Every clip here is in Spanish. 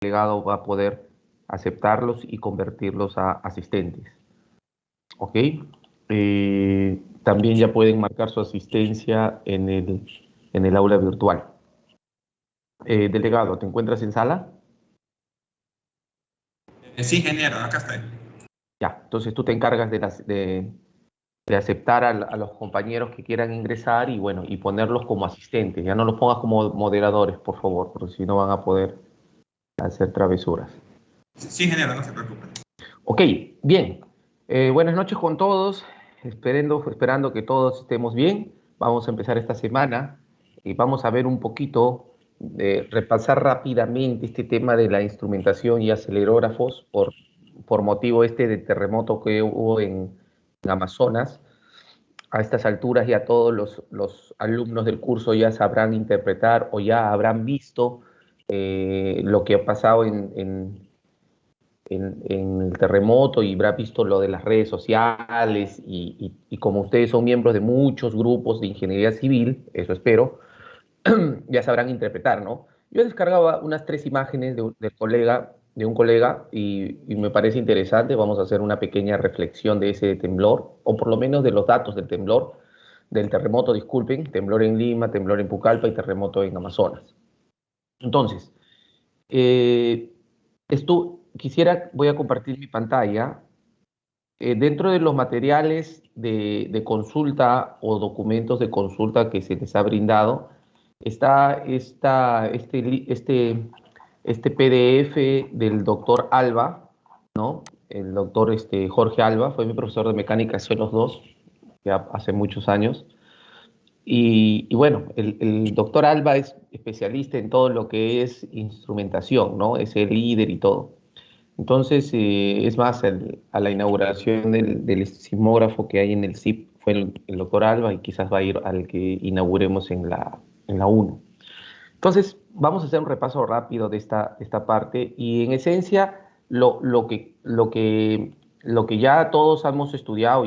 delegado va a poder aceptarlos y convertirlos a asistentes. ¿Ok? También ya pueden marcar su asistencia en el aula virtual. Delegado, ¿te encuentras en sala? Sí, ingeniero, acá estoy. Ya, entonces tú te encargas de aceptar a los compañeros que quieran ingresar y bueno, y ponerlos como asistentes. Ya no los pongas como moderadores, por favor, porque si no van a poder hacer travesuras. Sí, ingeniero, no se preocupe. Ok, bien. Buenas noches con todos. Esperando que todos estemos bien. Vamos a empezar esta semana y vamos a ver un poquito, repasar rápidamente este tema de la instrumentación y acelerógrafos por motivo de terremoto que hubo en Amazonas. A estas alturas ya todos los alumnos del curso ya sabrán interpretar o ya habrán visto lo que ha pasado en el terremoto y habrá visto lo de las redes sociales y como ustedes son miembros de muchos grupos de ingeniería civil, eso espero, ya sabrán interpretar, ¿no? Yo descargaba unas 3 imágenes de un colega y me parece interesante. Vamos a hacer una pequeña reflexión de ese temblor, o por lo menos de los datos del temblor, del terremoto, disculpen, temblor en Lima, temblor en Pucallpa y terremoto en Amazonas. Entonces, eh, voy a compartir mi pantalla. Dentro de los materiales de consulta o documentos de consulta que se les ha brindado, está este PDF del doctor Alba, ¿no? El doctor Jorge Alba fue mi profesor de mecánica CO2, ya hace muchos años. Y bueno, el doctor Alba es especialista en todo lo que es instrumentación, ¿no? Es el líder y todo. Entonces, es más, a la inauguración del sismógrafo que hay en el CIP fue el doctor Alba y quizás va a ir al que inauguremos en la 1. Entonces, vamos a hacer un repaso rápido de esta parte y en esencia lo que ya todos hemos estudiado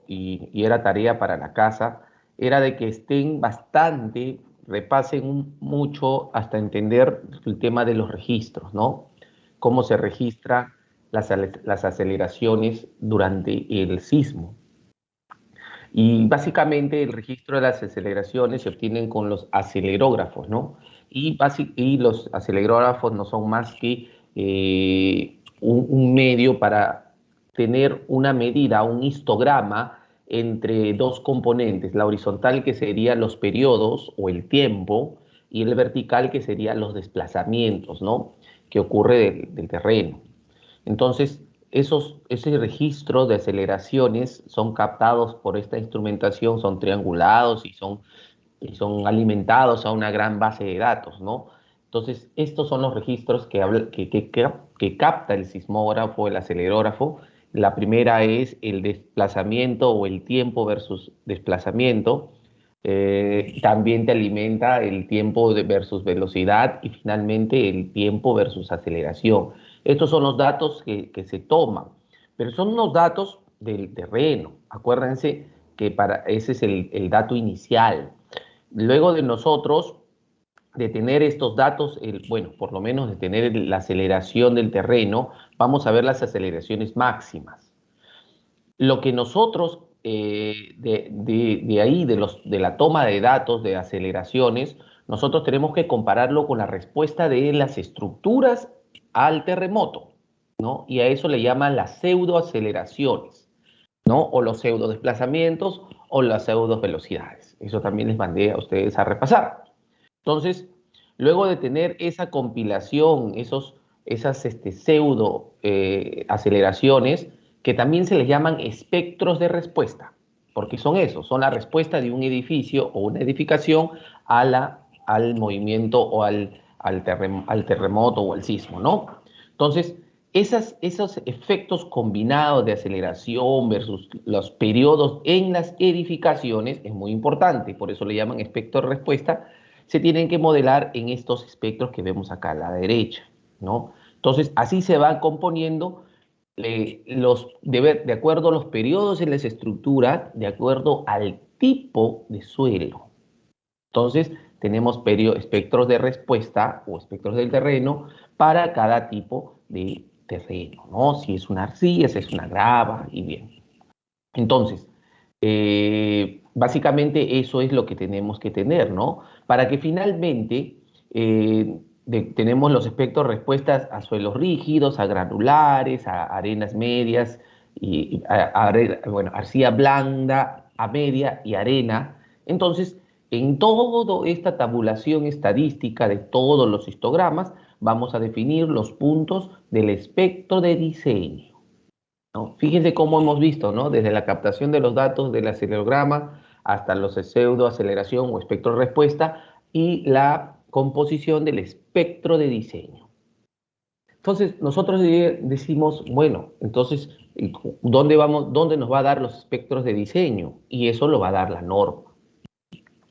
y era tarea para la casa, era de que estén bastante, repasen mucho hasta entender el tema de los registros, ¿no? Cómo se registra las aceleraciones durante el sismo. Y básicamente el registro de las aceleraciones se obtienen con los acelerógrafos, ¿no? Y los acelerógrafos no son más que un medio para tener una medida, un histograma entre dos componentes, la horizontal que sería los periodos o el tiempo y el vertical que sería los desplazamientos, ¿no? Que ocurre del terreno. Entonces, ese registro de aceleraciones son captados por esta instrumentación, son triangulados y son alimentados a una gran base de datos, ¿no? Entonces, estos son los registros que capta el sismógrafo, el acelerógrafo. La primera es el desplazamiento o el tiempo versus desplazamiento. También te alimenta el tiempo versus velocidad y finalmente el tiempo versus aceleración. Estos son los datos que se toman, pero son unos datos del terreno. Acuérdense que ese es el dato inicial. Luego de nosotros, de tener estos datos, bueno, por lo menos de tener la aceleración del terreno, vamos a ver las aceleraciones máximas. Lo que nosotros, de ahí, de la toma de datos de aceleraciones, nosotros tenemos que compararlo con la respuesta de las estructuras al terremoto, ¿no? Y a eso le llaman las pseudoaceleraciones, ¿no? O los pseudodesplazamientos o las pseudovelocidades. Eso también les mandé a ustedes a repasar. Entonces, luego de tener esa compilación, esas pseudo aceleraciones, que también se les llaman espectros de respuesta, porque son eso, son la respuesta de un edificio o una edificación al movimiento o al terremoto o al sismo, ¿no? Entonces, esos efectos combinados de aceleración versus los periodos en las edificaciones es muy importante, por eso le llaman espectro de respuesta, se tienen que modelar en estos espectros que vemos acá a la derecha, ¿no? Entonces, así se van componiendo de acuerdo a los periodos en las estructuras, de acuerdo al tipo de suelo. Entonces, tenemos espectros de respuesta o espectros del terreno para cada tipo de terreno, ¿no? Si es una arcilla, si es una grava, y bien. Entonces, básicamente eso es lo que tenemos que tener, ¿no? Para que finalmente tenemos los espectros de respuestas a suelos rígidos, a granulares, a arenas medias, bueno, arcilla blanda, a media y arena. Entonces, en toda esta tabulación estadística de todos los histogramas, vamos a definir los puntos del espectro de diseño, ¿no? Fíjense cómo hemos visto, ¿no? Desde la captación de los datos del acelerograma hasta los pseudoaceleración o espectro de respuesta y la composición del espectro de diseño. Entonces, nosotros decimos, bueno, entonces, ¿dónde nos va a dar los espectros de diseño? Y eso lo va a dar la norma.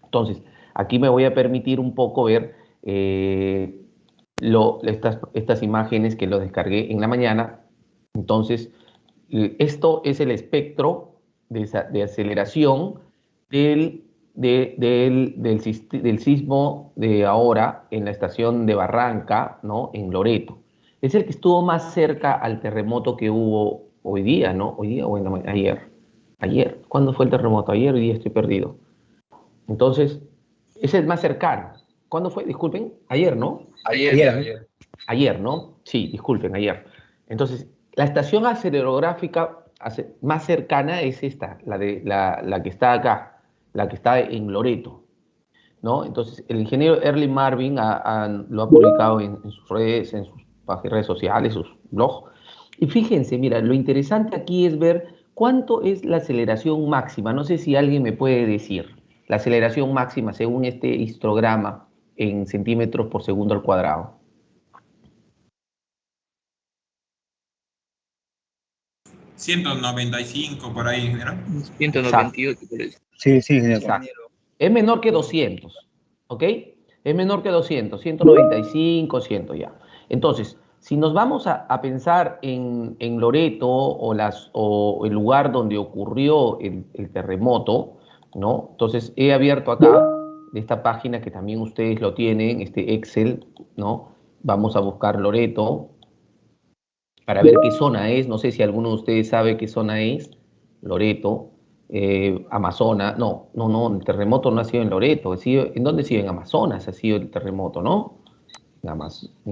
Entonces, aquí me voy a permitir un poco ver estas imágenes que lo descargué en la mañana. Entonces, esto es el espectro de aceleración del sismo de ahora en la estación de Barranca, ¿no? En Loreto. Es el que estuvo más cerca al terremoto que hubo hoy día, ¿no? Hoy día, bueno, ayer. Ayer. ¿Cuándo fue el terremoto? Ayer, hoy día estoy perdido. Entonces, es el más cercano. ¿Cuándo fue? Disculpen. Ayer, ¿no? Ayer. Ayer, ¿no? Sí, disculpen, ayer. Entonces, la estación acelerográfica más cercana es esta, la que está acá, la que está en Loreto, ¿no? Entonces, el ingeniero Early Marvin lo ha publicado en sus redes, en sus redes sociales, sus blogs. Y fíjense, mira, lo interesante aquí es ver cuánto es la aceleración máxima. No sé si alguien me puede decir la aceleración máxima según este histograma en centímetros por segundo al cuadrado. 195 por ahí, ¿no? 198 por eso. Sí, exacto. Es menor que 200, ¿ok? Es menor que 200, 195, 100 ya. Entonces, si nos vamos a pensar en Loreto o el lugar donde ocurrió el terremoto, ¿no? Entonces, he abierto acá esta página que también ustedes lo tienen, este Excel, ¿no? Vamos a buscar Loreto para ver qué zona es. No sé si alguno de ustedes sabe qué zona es. Loreto, Amazonas. No, el terremoto no ha sido en Loreto. ¿En dónde ha sido? En Amazonas ha sido el terremoto, ¿no? En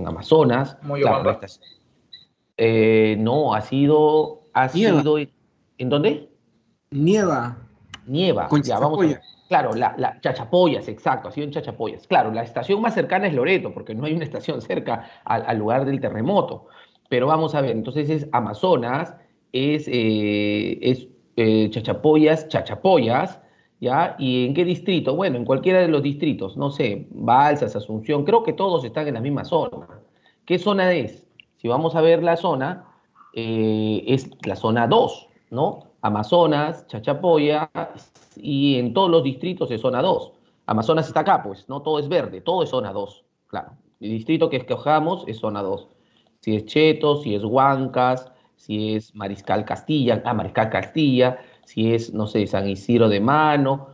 Amazonas. Moyobamba. Claro, no, ha sido ¿en dónde? Nieva. Con Ya, vamos a ver. Chachapoyas. Claro, la Chachapoyas, exacto, ha sido en Chachapoyas. Claro, la estación más cercana es Loreto, porque no hay una estación cerca al lugar del terremoto. Pero vamos a ver, entonces es Amazonas, es Chachapoyas, ¿ya? ¿Y en qué distrito? Bueno, en cualquiera de los distritos, no sé, Balsas, Asunción, creo que todos están en la misma zona. ¿Qué zona es? Si vamos a ver la zona, es la zona 2, ¿no? Amazonas, Chachapoyas, y en todos los distritos es zona 2. Amazonas está acá, pues, ¿no? Todo es verde, todo es zona 2, claro. El distrito que escojamos es zona 2. Si es Cheto, si es Huancas, si es Mariscal Castilla, si es, no sé, San Isidro de Mano,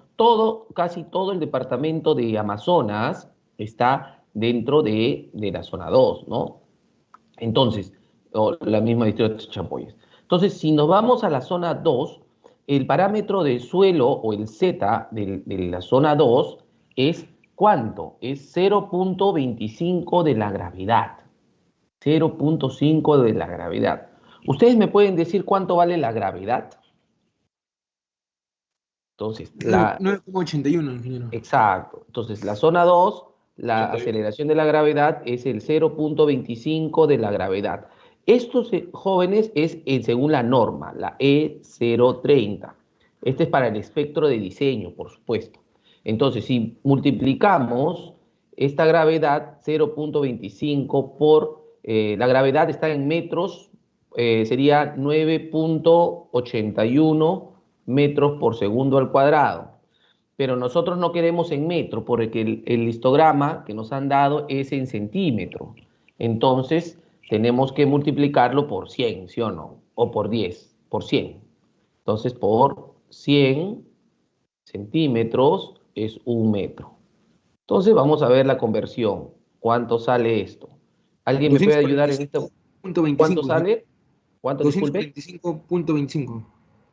casi todo el departamento de Amazonas está dentro de la zona 2, ¿no? Entonces, o la misma distrito de Chachapoyas. Entonces, si nos vamos a la zona 2, el parámetro de suelo o el Z de la zona 2 es ¿cuánto? Es 0.25 de la gravedad. 0.5 de la gravedad. ¿Ustedes me pueden decir cuánto vale la gravedad? Entonces, 9,81, ingeniero. exacto. Entonces, la zona 2, la 81. aceleración de la gravedad es el 0.25 de la gravedad. Estos jóvenes es según la norma, la E030. Este es para el espectro de diseño, por supuesto. Entonces, si multiplicamos esta gravedad 0.25 por la gravedad está en metros, sería 9.81 metros por segundo al cuadrado. Pero nosotros no queremos en metro, porque el histograma que nos han dado es en centímetro. Entonces, tenemos que multiplicarlo por 100, ¿sí o no? O por 10, por 100. Entonces, por 100 centímetros es 1 metro. Entonces vamos a ver la conversión. ¿Cuánto sale esto? ¿Alguien me puede ayudar en esto? ¿Cuánto sale? ¿Cuánto, disculpe? 245.25.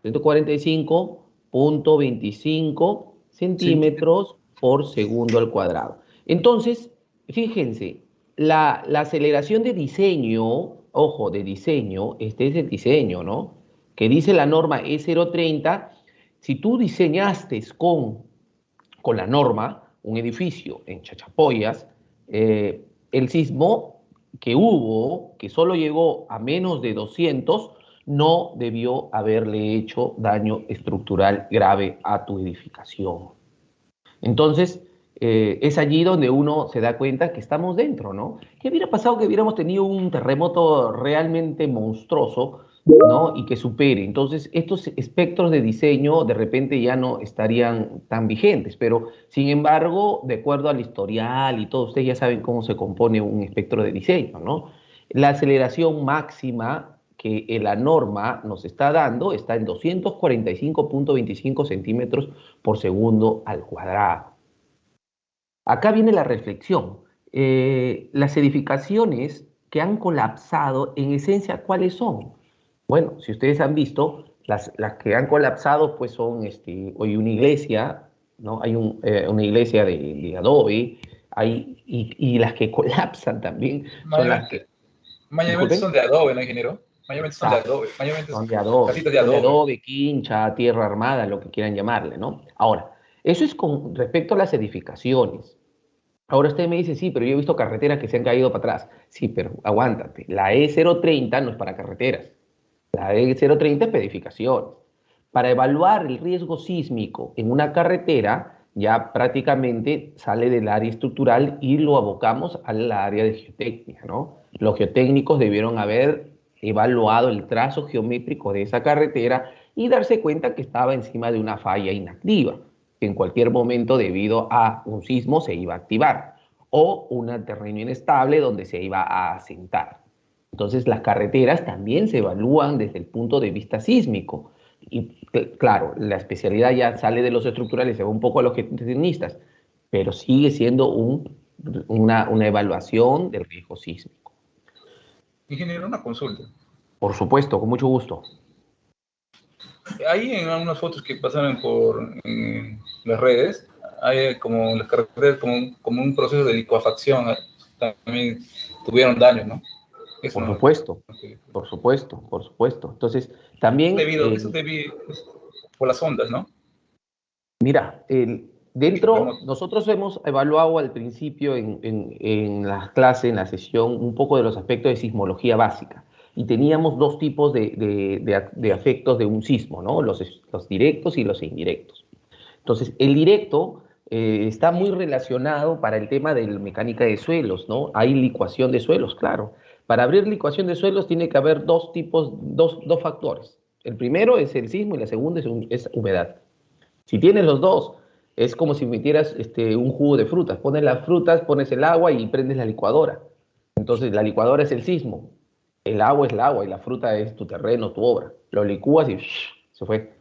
145.25 centímetros por segundo al cuadrado. Entonces, fíjense, la aceleración de diseño, ojo, de diseño, este es el diseño, ¿no? Que dice la norma E030, si tú diseñaste con la norma un edificio en Chachapoyas, el sismo que hubo, que solo llegó a menos de 200, no debió haberle hecho daño estructural grave a tu edificación. Entonces, es allí donde uno se da cuenta que estamos dentro, ¿no? ¿Qué hubiera pasado que hubiéramos tenido un terremoto realmente monstruoso, ¿no? Y que supere. Entonces, estos espectros de diseño de repente ya no estarían tan vigentes, pero sin embargo, de acuerdo al historial y todo, ustedes ya saben cómo se compone un espectro de diseño, ¿no? La aceleración máxima que la norma nos está dando está en 245.25 centímetros por segundo al cuadrado. Acá viene la reflexión. Las edificaciones que han colapsado, en esencia, ¿cuáles son? Bueno, si ustedes han visto, las que han colapsado, pues son hoy una iglesia, ¿no? Hay una iglesia de adobe, y las que colapsan también son las que... Mayormente son de adobe, ¿no, ingeniero? Mayormente son de adobe. Mayormente son de adobe. Casitas de adobe. Son de adobe, quincha, tierra armada, lo que quieran llamarle, ¿no? Ahora, eso es con respecto a las edificaciones. Ahora usted me dice, sí, pero yo he visto carreteras que se han caído para atrás. Sí, pero aguántate. La E030 no es para carreteras. La E030 es para edificaciones. Para evaluar el riesgo sísmico en una carretera, ya prácticamente sale del área estructural y lo abocamos al área de geotecnia, ¿no? Los geotécnicos debieron haber evaluado el trazo geométrico de esa carretera y darse cuenta que estaba encima de una falla inactiva, que en cualquier momento debido a un sismo se iba a activar, o un terreno inestable donde se iba a asentar. Entonces las carreteras también se evalúan desde el punto de vista sísmico. Y claro, la especialidad ya sale de los estructurales, se va un poco a los geotecnistas, pero sigue siendo una evaluación del riesgo sísmico. Ingeniero, una consulta. Por supuesto, con mucho gusto. Ahí en algunas fotos que pasaron por las redes, hay como las carreteras como un proceso de licuefacción, también tuvieron daños, ¿no? Eso por no, supuesto, por supuesto, por supuesto. Entonces, también... Eso debido por las ondas, ¿no? Mira, nosotros hemos evaluado al principio en la clase, en la sesión, un poco de los aspectos de sismología básica. Y teníamos dos tipos de efectos de un sismo, ¿no? Los directos y los indirectos. Entonces, el directo está muy relacionado para el tema de la mecánica de suelos, ¿no? Hay licuación de suelos, claro. Para abrir licuación de suelos tiene que haber dos factores. El primero es el sismo y la segunda es humedad. Si tienes los dos, es como si metieras un jugo de frutas. Pones las frutas, pones el agua y prendes la licuadora. Entonces, la licuadora es el sismo. El agua es el agua y la fruta es tu terreno, tu obra. Lo licúas y se fue.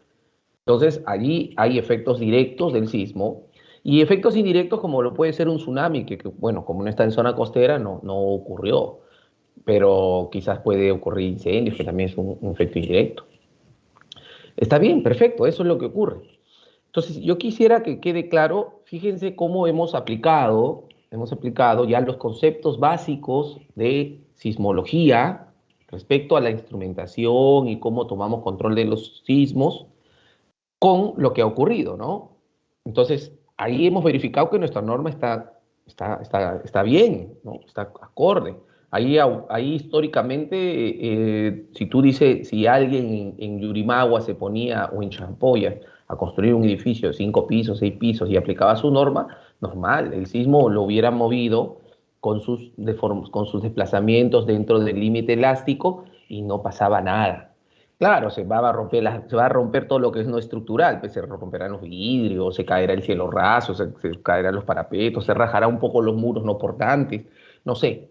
Entonces, allí hay efectos directos del sismo y efectos indirectos como lo puede ser un tsunami, que bueno, como no está en zona costera, no ocurrió. Pero quizás puede ocurrir incendios, que también es un efecto indirecto. Está bien, perfecto, eso es lo que ocurre. Entonces, yo quisiera que quede claro, fíjense cómo hemos aplicado ya los conceptos básicos de sismología respecto a la instrumentación y cómo tomamos control de los sismos con lo que ha ocurrido, ¿no? Entonces, ahí hemos verificado que nuestra norma está bien, ¿no? Está acorde. Ahí históricamente, si tú dices, si alguien en Yurimagua se ponía, o en Champoya, a construir un edificio de 5 pisos, 6 pisos y aplicaba su norma, normal, el sismo lo hubiera movido con sus desplazamientos dentro del límite elástico y no pasaba nada. Claro, se va a romper todo lo que es no estructural, pues se romperán los vidrios, se caerá el cielo raso, se caerán los parapetos, se rajará un poco los muros no portantes, no sé,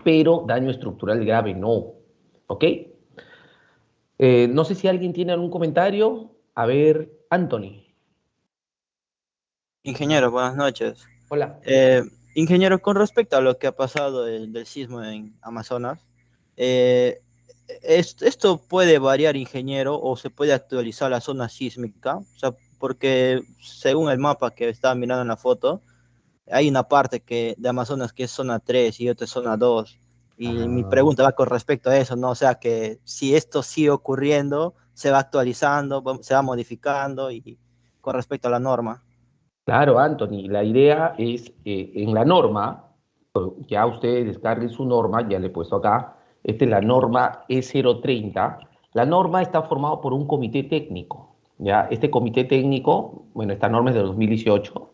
pero daño estructural grave no, ¿ok? No sé si alguien tiene algún comentario. A ver, Anthony. Ingeniero, buenas noches. Hola. Ingeniero, con respecto a lo que ha pasado del sismo en Amazonas, ¿esto puede variar, ingeniero, o se puede actualizar la zona sísmica? O sea, porque según el mapa que estaba mirando en la foto, hay una parte de Amazonas que es zona 3 y otra es zona 2. Y mi pregunta va con respecto a eso, ¿no? O sea, que si esto sigue ocurriendo, se va actualizando, se va modificando y con respecto a la norma. Claro, Anthony, la idea es, en la norma, ya ustedes descarguen su norma, ya le he puesto acá, esta es la norma E030. La norma está formada por un comité técnico, ¿ya? Este comité técnico, bueno, esta norma es de 2018.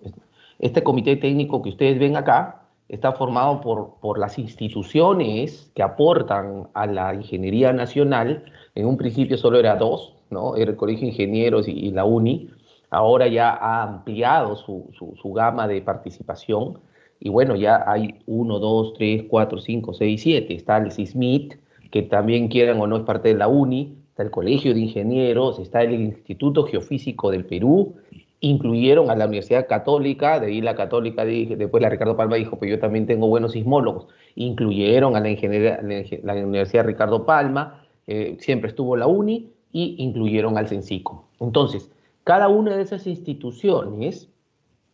Este comité técnico que ustedes ven acá está formado por las instituciones que aportan a la ingeniería nacional. En un principio solo era dos, ¿no? Era el Colegio de Ingenieros y la UNI. Ahora ya ha ampliado su gama de participación y bueno, ya hay 1, 2, 3, 4, 5, 6, 7. Está el CISMIT, que también quieran o no es parte de la UNI, está el Colegio de Ingenieros, está el Instituto Geofísico del Perú, incluyeron a la Universidad Católica, de ahí la Católica, después la Ricardo Palma dijo, pues yo también tengo buenos sismólogos, incluyeron a la Universidad Ricardo Palma, siempre estuvo la UNI, y incluyeron al CENSICO. Entonces, cada una de esas instituciones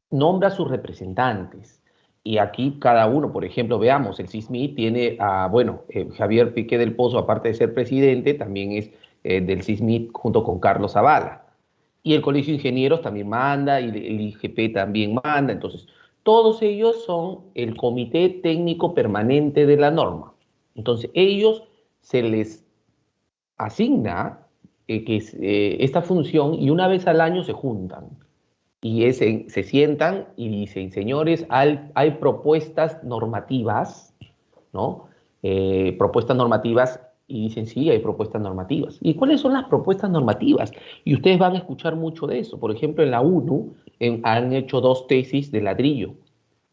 nombra a sus representantes. Y aquí cada uno, por ejemplo, veamos, el CISMI tiene a, bueno, Javier Piqué del Pozo, aparte de ser presidente, también es del CISMI junto con Carlos Zavala. Y el Colegio de Ingenieros también manda, y el IGP también manda. Entonces, todos ellos son el Comité Técnico Permanente de la norma. Entonces, ellos se les asigna esta función y una vez al año se juntan y se sientan y dicen, señores, hay propuestas normativas, ¿no? Propuestas normativas, y dicen, sí, hay propuestas normativas. ¿Y cuáles son las propuestas normativas? Y ustedes van a escuchar mucho de eso. Por ejemplo, en la UNU han hecho 2 tesis de ladrillo,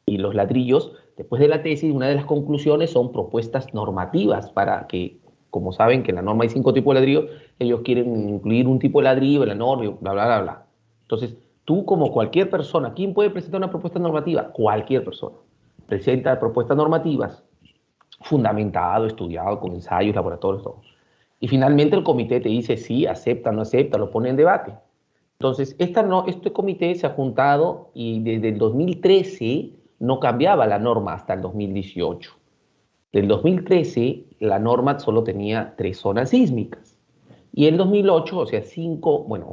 y los ladrillos, después de la tesis, una de las conclusiones son propuestas normativas para que, como saben que en la norma hay 5 tipos de ladrillo, ellos quieren incluir un tipo de ladrillo en la norma, y bla, bla, bla, bla. Entonces, tú como cualquier persona, ¿quién puede presentar una propuesta normativa? Cualquier persona. Presenta propuestas normativas, fundamentado, estudiado, con ensayos, laboratorios, todo. Y finalmente el comité te dice sí, acepta, no acepta, lo pone en debate. Entonces, este comité se ha juntado y desde el 2013 no cambiaba la norma hasta el 2018. Del 2013 la norma solo tenía 3 zonas sísmicas. Y en 2008, o sea,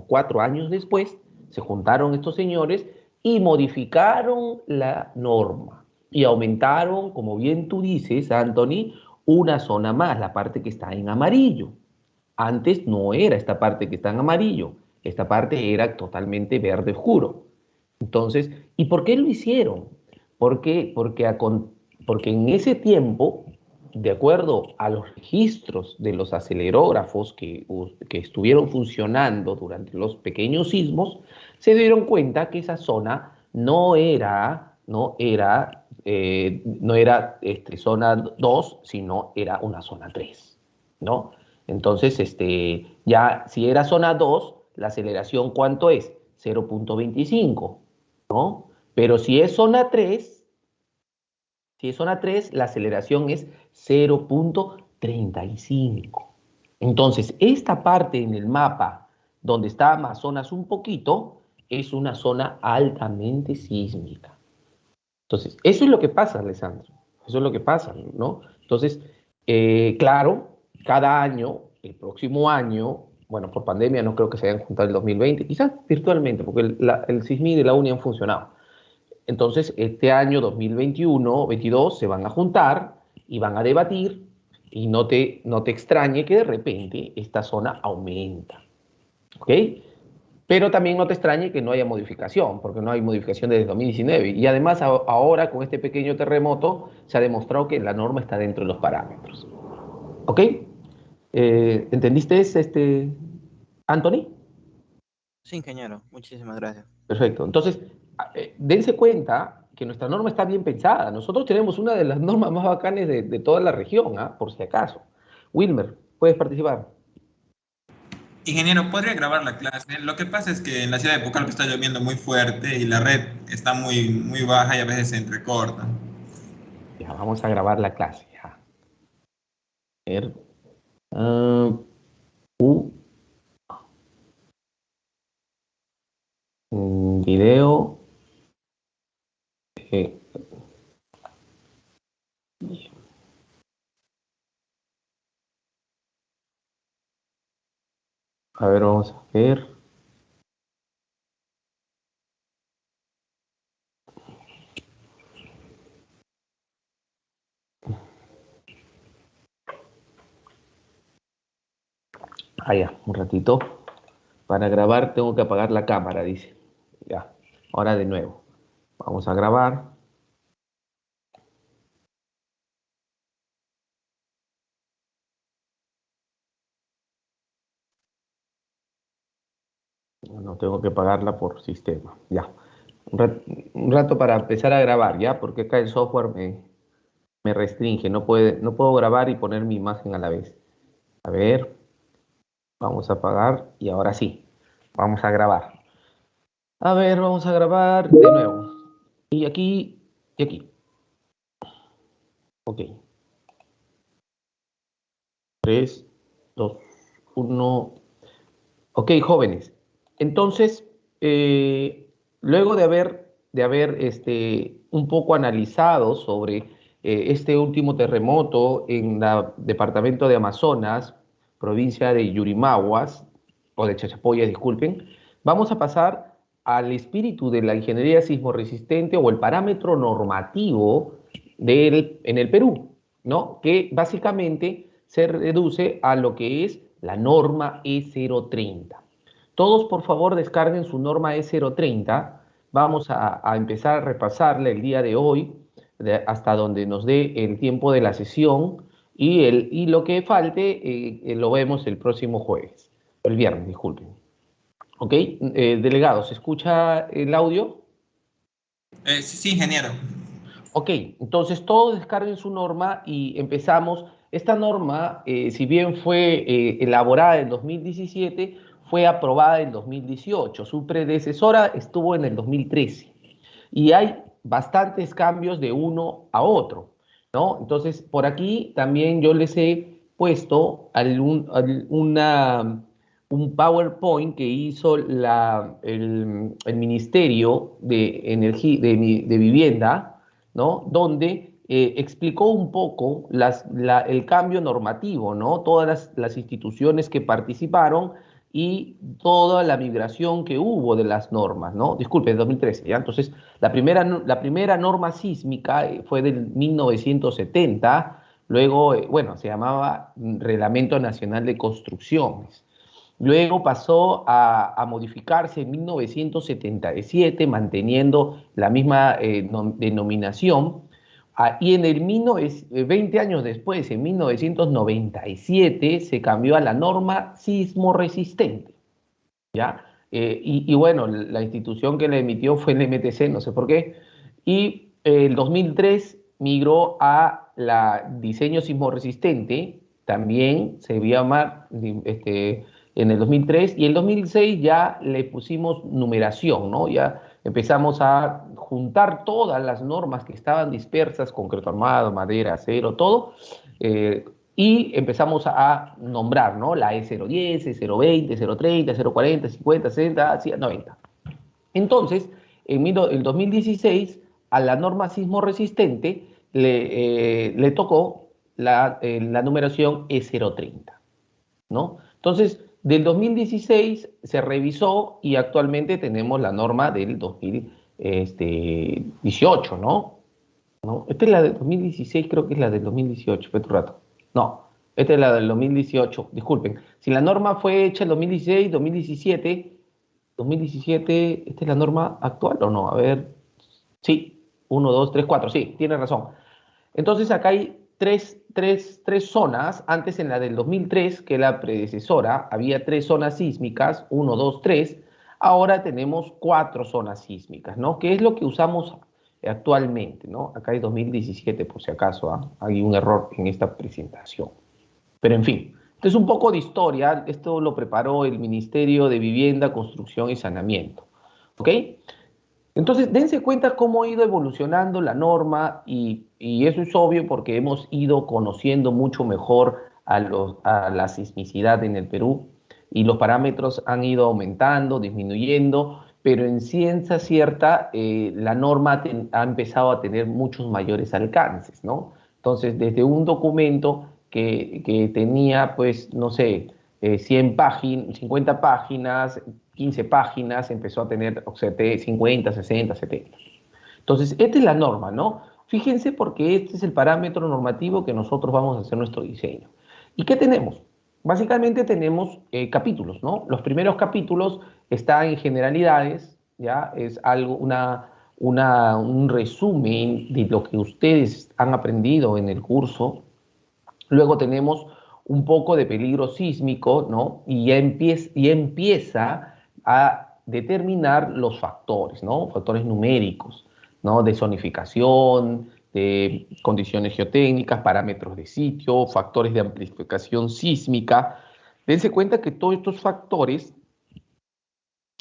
4 años después, se juntaron estos señores y modificaron la norma. Y aumentaron, como bien tú dices, Anthony, una zona más, la parte que está en amarillo. Antes no era esta parte que está en amarillo, esta parte era totalmente verde oscuro. Entonces, ¿y por qué lo hicieron? Porque en ese tiempo, de acuerdo a los registros de los acelerógrafos que estuvieron funcionando durante los pequeños sismos, se dieron cuenta que esa zona no era zona 2, sino era una zona 3, ¿no? Entonces, ya si era zona 2, la aceleración, ¿cuánto es? 0.25, ¿no? Pero si es zona 3, la aceleración es 0.35. Entonces, esta parte en el mapa, donde está Amazonas un poquito, es una zona altamente sísmica. Entonces, eso es lo que pasa, Alessandro. Eso es lo que pasa, ¿no? Entonces, claro, cada año, el próximo año, bueno, por pandemia no creo que se hayan juntado el 2020, quizás virtualmente, porque el CISMID y la UNI han funcionado. Entonces, este año 2021-22 se van a juntar y van a debatir, y no te extrañe que de repente esta zona aumenta, ¿ok? Pero también no te extrañe que no haya modificación, porque no hay modificación desde 2019. Y además ahora con este pequeño terremoto se ha demostrado que la norma está dentro de los parámetros. ¿Ok? ¿Entendiste Anthony? Sí, ingeniero, muchísimas gracias. Perfecto. Entonces, dense cuenta que nuestra norma está bien pensada. Nosotros tenemos una de las normas más bacanes de toda la región, por si acaso. Wilmer, puedes participar. Ingeniero, ¿podría grabar la clase? Lo que pasa es que en la ciudad de Pucallpa está lloviendo muy fuerte y la red está muy baja y a veces se entrecorta. Ya, vamos a grabar la clase. Ya. A ver. ah, u, video. eh, a ver, vamos a ver. Ya, un ratito. Para grabar tengo que apagar la cámara, dice. Ya, ahora de nuevo. Vamos a grabar. No tengo que apagarla por sistema. Ya. Un rato para empezar a grabar, ¿ya? Porque acá el software me restringe. No puedo grabar y poner mi imagen a la vez. A ver. Vamos a apagar y ahora sí. Vamos a grabar. A ver, vamos a grabar de nuevo. Y aquí, y aquí. Ok. 3, 2, 1. Ok, jóvenes. Entonces, luego de haber un poco analizado sobre este último terremoto en el departamento de Amazonas, provincia de Yurimaguas, o de Chachapoyas, disculpen, vamos a pasar al espíritu de la ingeniería sismorresistente o el parámetro normativo en el Perú, ¿no? Que básicamente se reduce a lo que es la norma E030. Todos, por favor, descarguen su norma E030. Vamos a empezar a repasarla el día de hoy, hasta donde nos dé el tiempo de la sesión, y lo que falte lo vemos el próximo jueves, el viernes, disculpen. ¿Ok? Delegado, ¿se escucha el audio? Sí, ingeniero. Ok, entonces todos descarguen su norma y empezamos. Esta norma, si bien fue elaborada en 2017, fue aprobada en 2018. Su predecesora estuvo en el 2013. Y hay bastantes cambios de uno a otro, ¿no? Entonces, por aquí también yo les he puesto un PowerPoint que hizo el Ministerio de, de Vivienda, ¿no? Donde explicó un poco el cambio normativo, ¿no? Todas las instituciones que participaron y toda la migración que hubo de las normas, ¿no? Disculpe, de 2013, ¿ya? Entonces, la primera norma sísmica fue del 1970, luego, bueno, se llamaba Reglamento Nacional de Construcciones. Luego pasó a modificarse en 1977, manteniendo la misma denominación. Y en el 20 años después, en 1997, se cambió a la norma sismo-resistente, ¿ya? Y bueno, la institución que la emitió fue el MTC, no sé por qué. Y el 2003 migró a la diseño sismo-resistente, también se llama en el 2003, y el 2006 ya le pusimos numeración, ¿no? Ya empezamos a juntar todas las normas que estaban dispersas, concreto armado, madera, acero, todo, y empezamos a nombrar, ¿no? La E010, E020, E030, E040, 50, 60, 90. Entonces, en el 2016, a la norma sismo resistente le tocó la numeración E030, ¿no? Entonces, del 2016 se revisó y actualmente tenemos la norma del 2018, ¿no? ¿No? Esta es la del 2016, creo que es la del 2018, espera un rato. No, esta es la del 2018, disculpen. Si la norma fue hecha en 2016, 2017, ¿esta es la norma actual o no? A ver, sí, 1, 2, 3, 4, sí, tiene razón. Entonces acá hay tres zonas. Antes en la del 2003, que es la predecesora, había 3 zonas sísmicas, 1, 2, 3. Ahora tenemos 4 zonas sísmicas, ¿no? Que es lo que usamos actualmente, ¿no? Acá hay 2017, por si acaso, ¿ah? Hay un error en esta presentación. Pero en fin, Entonces, un poco de historia, esto lo preparó el Ministerio de Vivienda, Construcción y Saneamiento. ¿Ok? Entonces, dense cuenta cómo ha ido evolucionando la norma y eso es obvio porque hemos ido conociendo mucho mejor a la sismicidad en el Perú y los parámetros han ido aumentando, disminuyendo, pero en ciencia cierta la norma ha empezado a tener muchos mayores alcances, ¿no? Entonces, desde un documento que tenía, pues, no sé, 100 páginas, 50 páginas, 15 páginas, empezó a tener 50, 60, 70. Entonces, esta es la norma, ¿no? Fíjense porque este es el parámetro normativo que nosotros vamos a hacer nuestro diseño. ¿Y qué tenemos? Básicamente tenemos capítulos, ¿no? Los primeros capítulos están en generalidades, ¿ya? Es algo, un resumen de lo que ustedes han aprendido en el curso. Luego tenemos un poco de peligro sísmico, ¿no? Y ya empieza a determinar los factores, ¿no? Factores numéricos, ¿no? De zonificación, de condiciones geotécnicas, parámetros de sitio, factores de amplificación sísmica. Dense cuenta que todos estos factores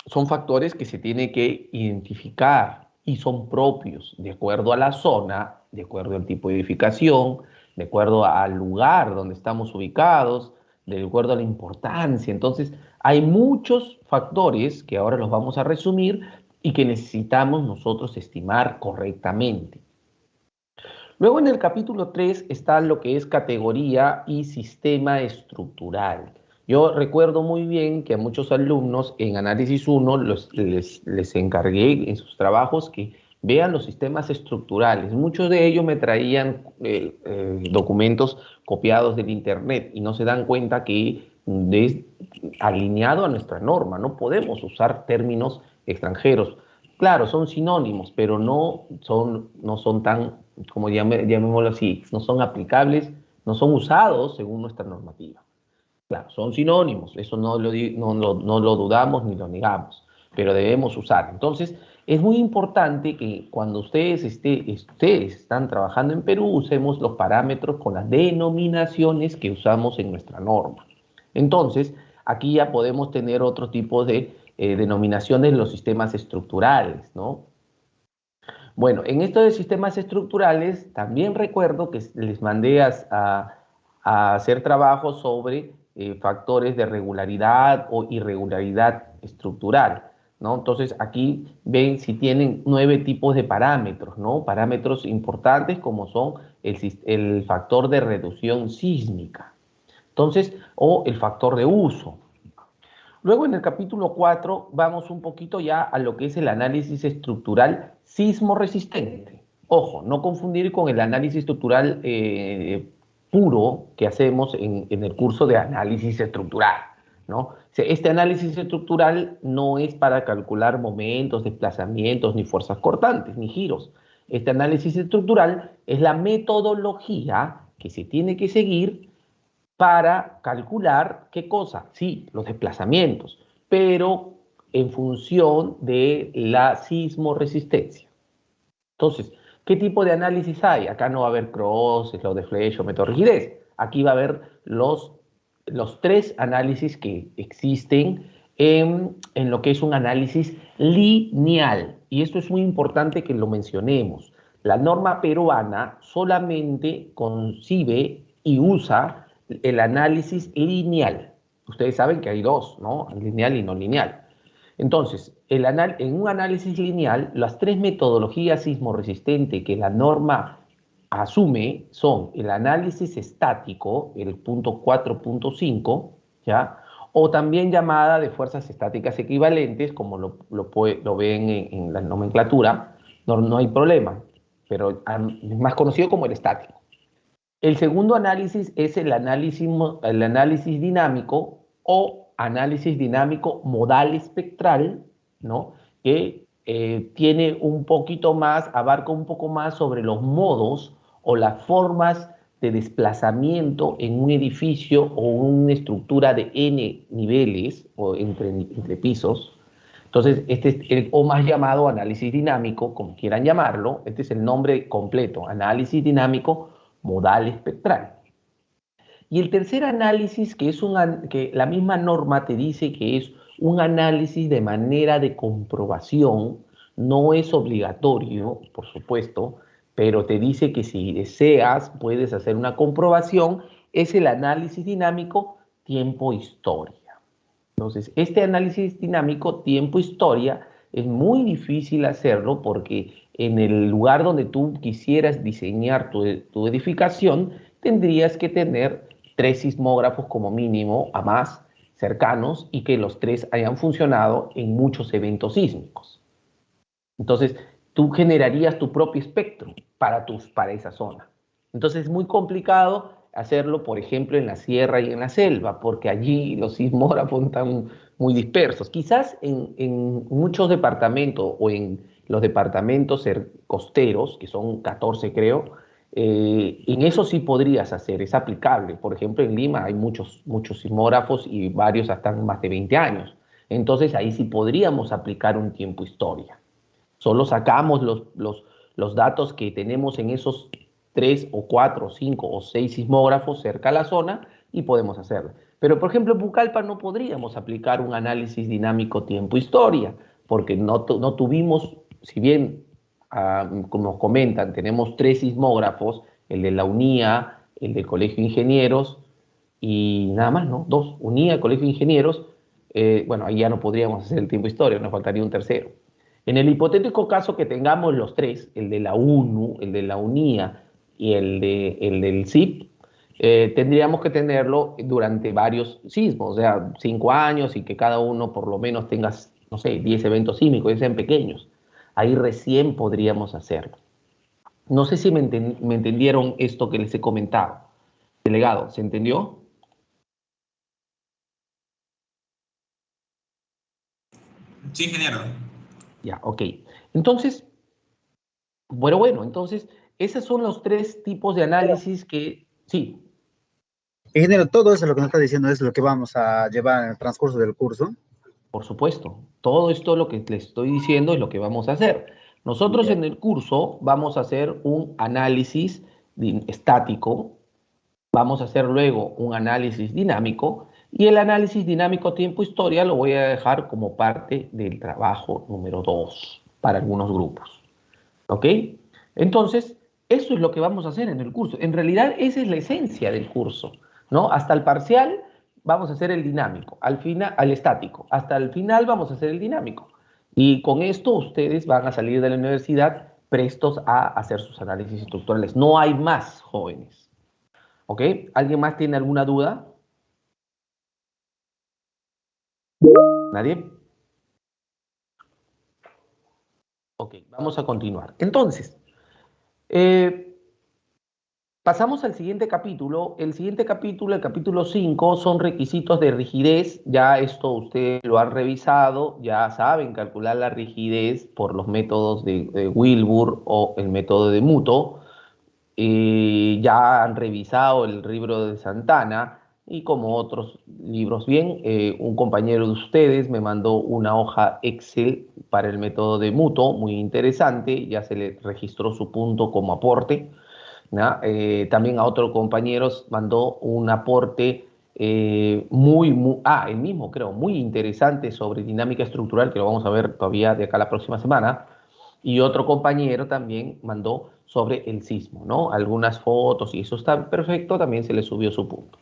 son factores que se tienen que identificar y son propios de acuerdo a la zona, de acuerdo al tipo de edificación, de acuerdo al lugar donde estamos ubicados, de acuerdo a la importancia. Entonces, hay muchos factores que ahora los vamos a resumir y que necesitamos nosotros estimar correctamente. Luego en el capítulo 3 está lo que es categoría y sistema estructural. Yo recuerdo muy bien que a muchos alumnos en Análisis 1 les encargué en sus trabajos que vean los sistemas estructurales. Muchos de ellos me traían documentos copiados del internet y no se dan cuenta que es alineado a nuestra norma. No podemos usar términos extranjeros. Claro, son sinónimos, pero no son tan, como llamémoslo así, no son aplicables, no son usados según nuestra normativa. Claro, son sinónimos, eso no lo dudamos ni lo negamos, pero debemos usar. Entonces, es muy importante que cuando ustedes están trabajando en Perú, usemos los parámetros con las denominaciones que usamos en nuestra norma. Entonces, aquí ya podemos tener otro tipo de denominaciones en los sistemas estructurales, ¿no? Bueno, en esto de sistemas estructurales, también recuerdo que les mandé a hacer trabajos sobre factores de regularidad o irregularidad estructural, ¿no? Entonces, aquí ven si tienen 9 tipos de parámetros, ¿no? Parámetros importantes como son el factor de reducción sísmica, entonces, o el factor de uso. Luego en el capítulo 4 vamos un poquito ya a lo que es el análisis estructural sismo resistente. Ojo, no confundir con el análisis estructural puro que hacemos en el curso de análisis estructural, ¿no? Este análisis estructural no es para calcular momentos, desplazamientos, ni fuerzas cortantes, ni giros. Este análisis estructural es la metodología que se tiene que seguir para calcular, ¿qué cosa? Sí, los desplazamientos, pero en función de la sismoresistencia. Entonces, ¿qué tipo de análisis hay? Acá no va a haber cross, slow deflection, método de rigidez. Aquí va a haber los 3 análisis que existen en lo que es un análisis lineal. Y esto es muy importante que lo mencionemos. La norma peruana solamente concibe y usa el análisis lineal. Ustedes saben que hay 2, ¿no? Lineal y no lineal. Entonces, en un análisis lineal, las 3 metodologías sismoresistentes que la norma asume son el análisis estático, el punto 4.5, ¿ya? O también llamada de fuerzas estáticas equivalentes, como lo ven en la nomenclatura, no hay problema, pero es más conocido como el estático. El segundo análisis es el análisis dinámico o análisis dinámico modal espectral, ¿no? Que tiene un poquito más, abarca un poco más sobre los modos o las formas de desplazamiento en un edificio o una estructura de n niveles o entre pisos. Entonces, este es el o más llamado análisis dinámico, como quieran llamarlo. Este es el nombre completo, análisis dinámico modal espectral. Y el tercer análisis, que la misma norma te dice que es un análisis de manera de comprobación, no es obligatorio, por supuesto, pero te dice que si deseas puedes hacer una comprobación, es el análisis dinámico tiempo-historia. Entonces, este análisis dinámico tiempo-historia es muy difícil hacerlo porque en el lugar donde tú quisieras diseñar tu edificación, tendrías que tener 3 sismógrafos como mínimo a más cercanos y que los 3 hayan funcionado en muchos eventos sísmicos. Entonces, tú generarías tu propio espectro para esa zona. Entonces, es muy complicado hacerlo, por ejemplo, en la sierra y en la selva, porque allí los sismógrafos están muy dispersos. Quizás en muchos departamentos o en los departamentos costeros, que son 14 creo, en eso sí podrías hacer, es aplicable. Por ejemplo, en Lima hay muchos sismógrafos y varios están más de 20 años. Entonces ahí sí podríamos aplicar un tiempo historia. Solo sacamos los datos que tenemos en esos 3 o 4 o 5 o 6 sismógrafos cerca a la zona y podemos hacerlo. Pero, por ejemplo, en Pucallpa no podríamos aplicar un análisis dinámico tiempo-historia, porque no tuvimos, si bien, como nos comentan, tenemos 3 sismógrafos, el de la UNIA, el del Colegio de Ingenieros y nada más, ¿no? 2, UNIA, Colegio de Ingenieros, bueno, ahí ya no podríamos hacer el tiempo-historia, nos faltaría un tercero. En el hipotético caso que tengamos los 3, el de la UNU, el de la UNIA y el del CIP, tendríamos que tenerlo durante varios sismos, o sea, 5 años y que cada uno por lo menos tenga, no sé, 10 eventos sísmicos, que sean pequeños. Ahí recién podríamos hacerlo. No sé si me entendieron esto que les he comentado. Delegado, ¿se entendió? Sí, ingeniero. Ya, ok. Entonces, bueno, entonces, esos son los 3 tipos de análisis que, sí. Ingeniero, todo eso lo que nos está diciendo es lo que vamos a llevar en el transcurso del curso. Por supuesto, todo esto lo que les estoy diciendo es lo que vamos a hacer. Nosotros en el curso vamos a hacer un análisis estático, vamos a hacer luego un análisis dinámico y el análisis dinámico tiempo-historia lo voy a dejar como parte del trabajo número 2 para algunos grupos. ¿Ok? Entonces, eso es lo que vamos a hacer en el curso. En realidad, esa es la esencia del curso, ¿no? Hasta el parcial vamos a hacer el dinámico, al estático. Hasta el final vamos a hacer el dinámico. Y con esto ustedes van a salir de la universidad prestos a hacer sus análisis estructurales. No hay más, jóvenes. ¿Ok? ¿Alguien más tiene alguna duda? ¿Nadie? Ok, vamos a continuar. Entonces, pasamos al siguiente capítulo. El siguiente capítulo, el capítulo 5, son requisitos de rigidez. Ya esto ustedes lo han revisado, ya saben calcular la rigidez por los métodos de Wilbur o el método de Muto. Ya han revisado el libro de Santana y como otros libros. Bien, un compañero de ustedes me mandó una hoja Excel para el método de Muto, muy interesante, ya se le registró su punto como aporte. También a otro compañero mandó un aporte el mismo creo, muy interesante sobre dinámica estructural, que lo vamos a ver todavía de acá la próxima semana. Y otro compañero también mandó sobre el sismo, ¿no? Algunas fotos y eso está perfecto, también se le subió su punto.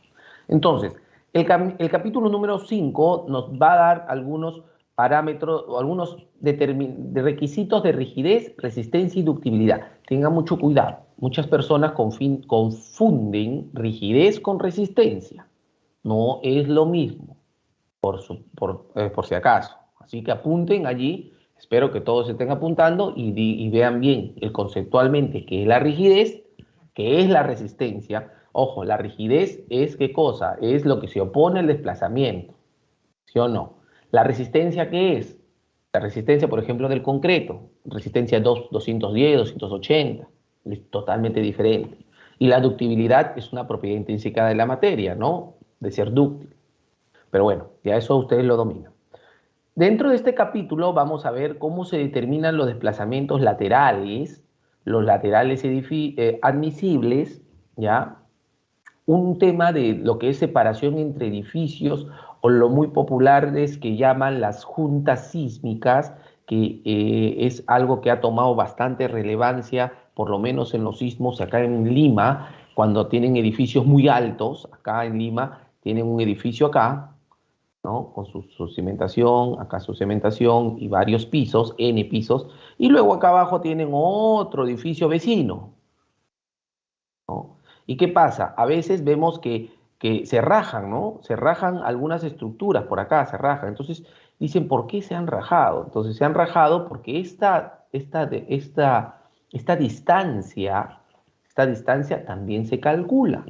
Entonces, el capítulo número 5 nos va a dar algunos parámetros o algunos requisitos de rigidez, resistencia y ductibilidad. Tengan mucho cuidado. Muchas personas confunden rigidez con resistencia. No es lo mismo, por si acaso. Así que apunten allí. Espero que todos estén apuntando y vean bien conceptualmente qué es la rigidez, qué es la resistencia. Ojo, la rigidez es ¿qué cosa? Es lo que se opone al desplazamiento, ¿sí o no? ¿La resistencia qué es? La resistencia, por ejemplo, del concreto, resistencia 210, 280, es totalmente diferente. Y la ductibilidad es una propiedad intrínseca de la materia, ¿no? De ser dúctil. Pero bueno, ya eso ustedes lo dominan. Dentro de este capítulo vamos a ver cómo se determinan los desplazamientos laterales, los laterales admisibles, ¿ya? un tema de lo que es separación entre edificios o lo muy popular es que llaman las juntas sísmicas, que es algo que ha tomado bastante relevancia, por lo menos en los sismos acá en Lima, cuando tienen edificios muy altos, acá en Lima tienen un edificio acá, ¿no? Con su cimentación, acá su cimentación y varios pisos, N pisos, y luego acá abajo tienen otro edificio vecino, ¿no? ¿Y qué pasa? A veces vemos que se rajan, ¿no? Se rajan algunas estructuras por acá, se rajan. Entonces dicen, ¿por qué se han rajado? Entonces se han rajado porque esta distancia también se calcula.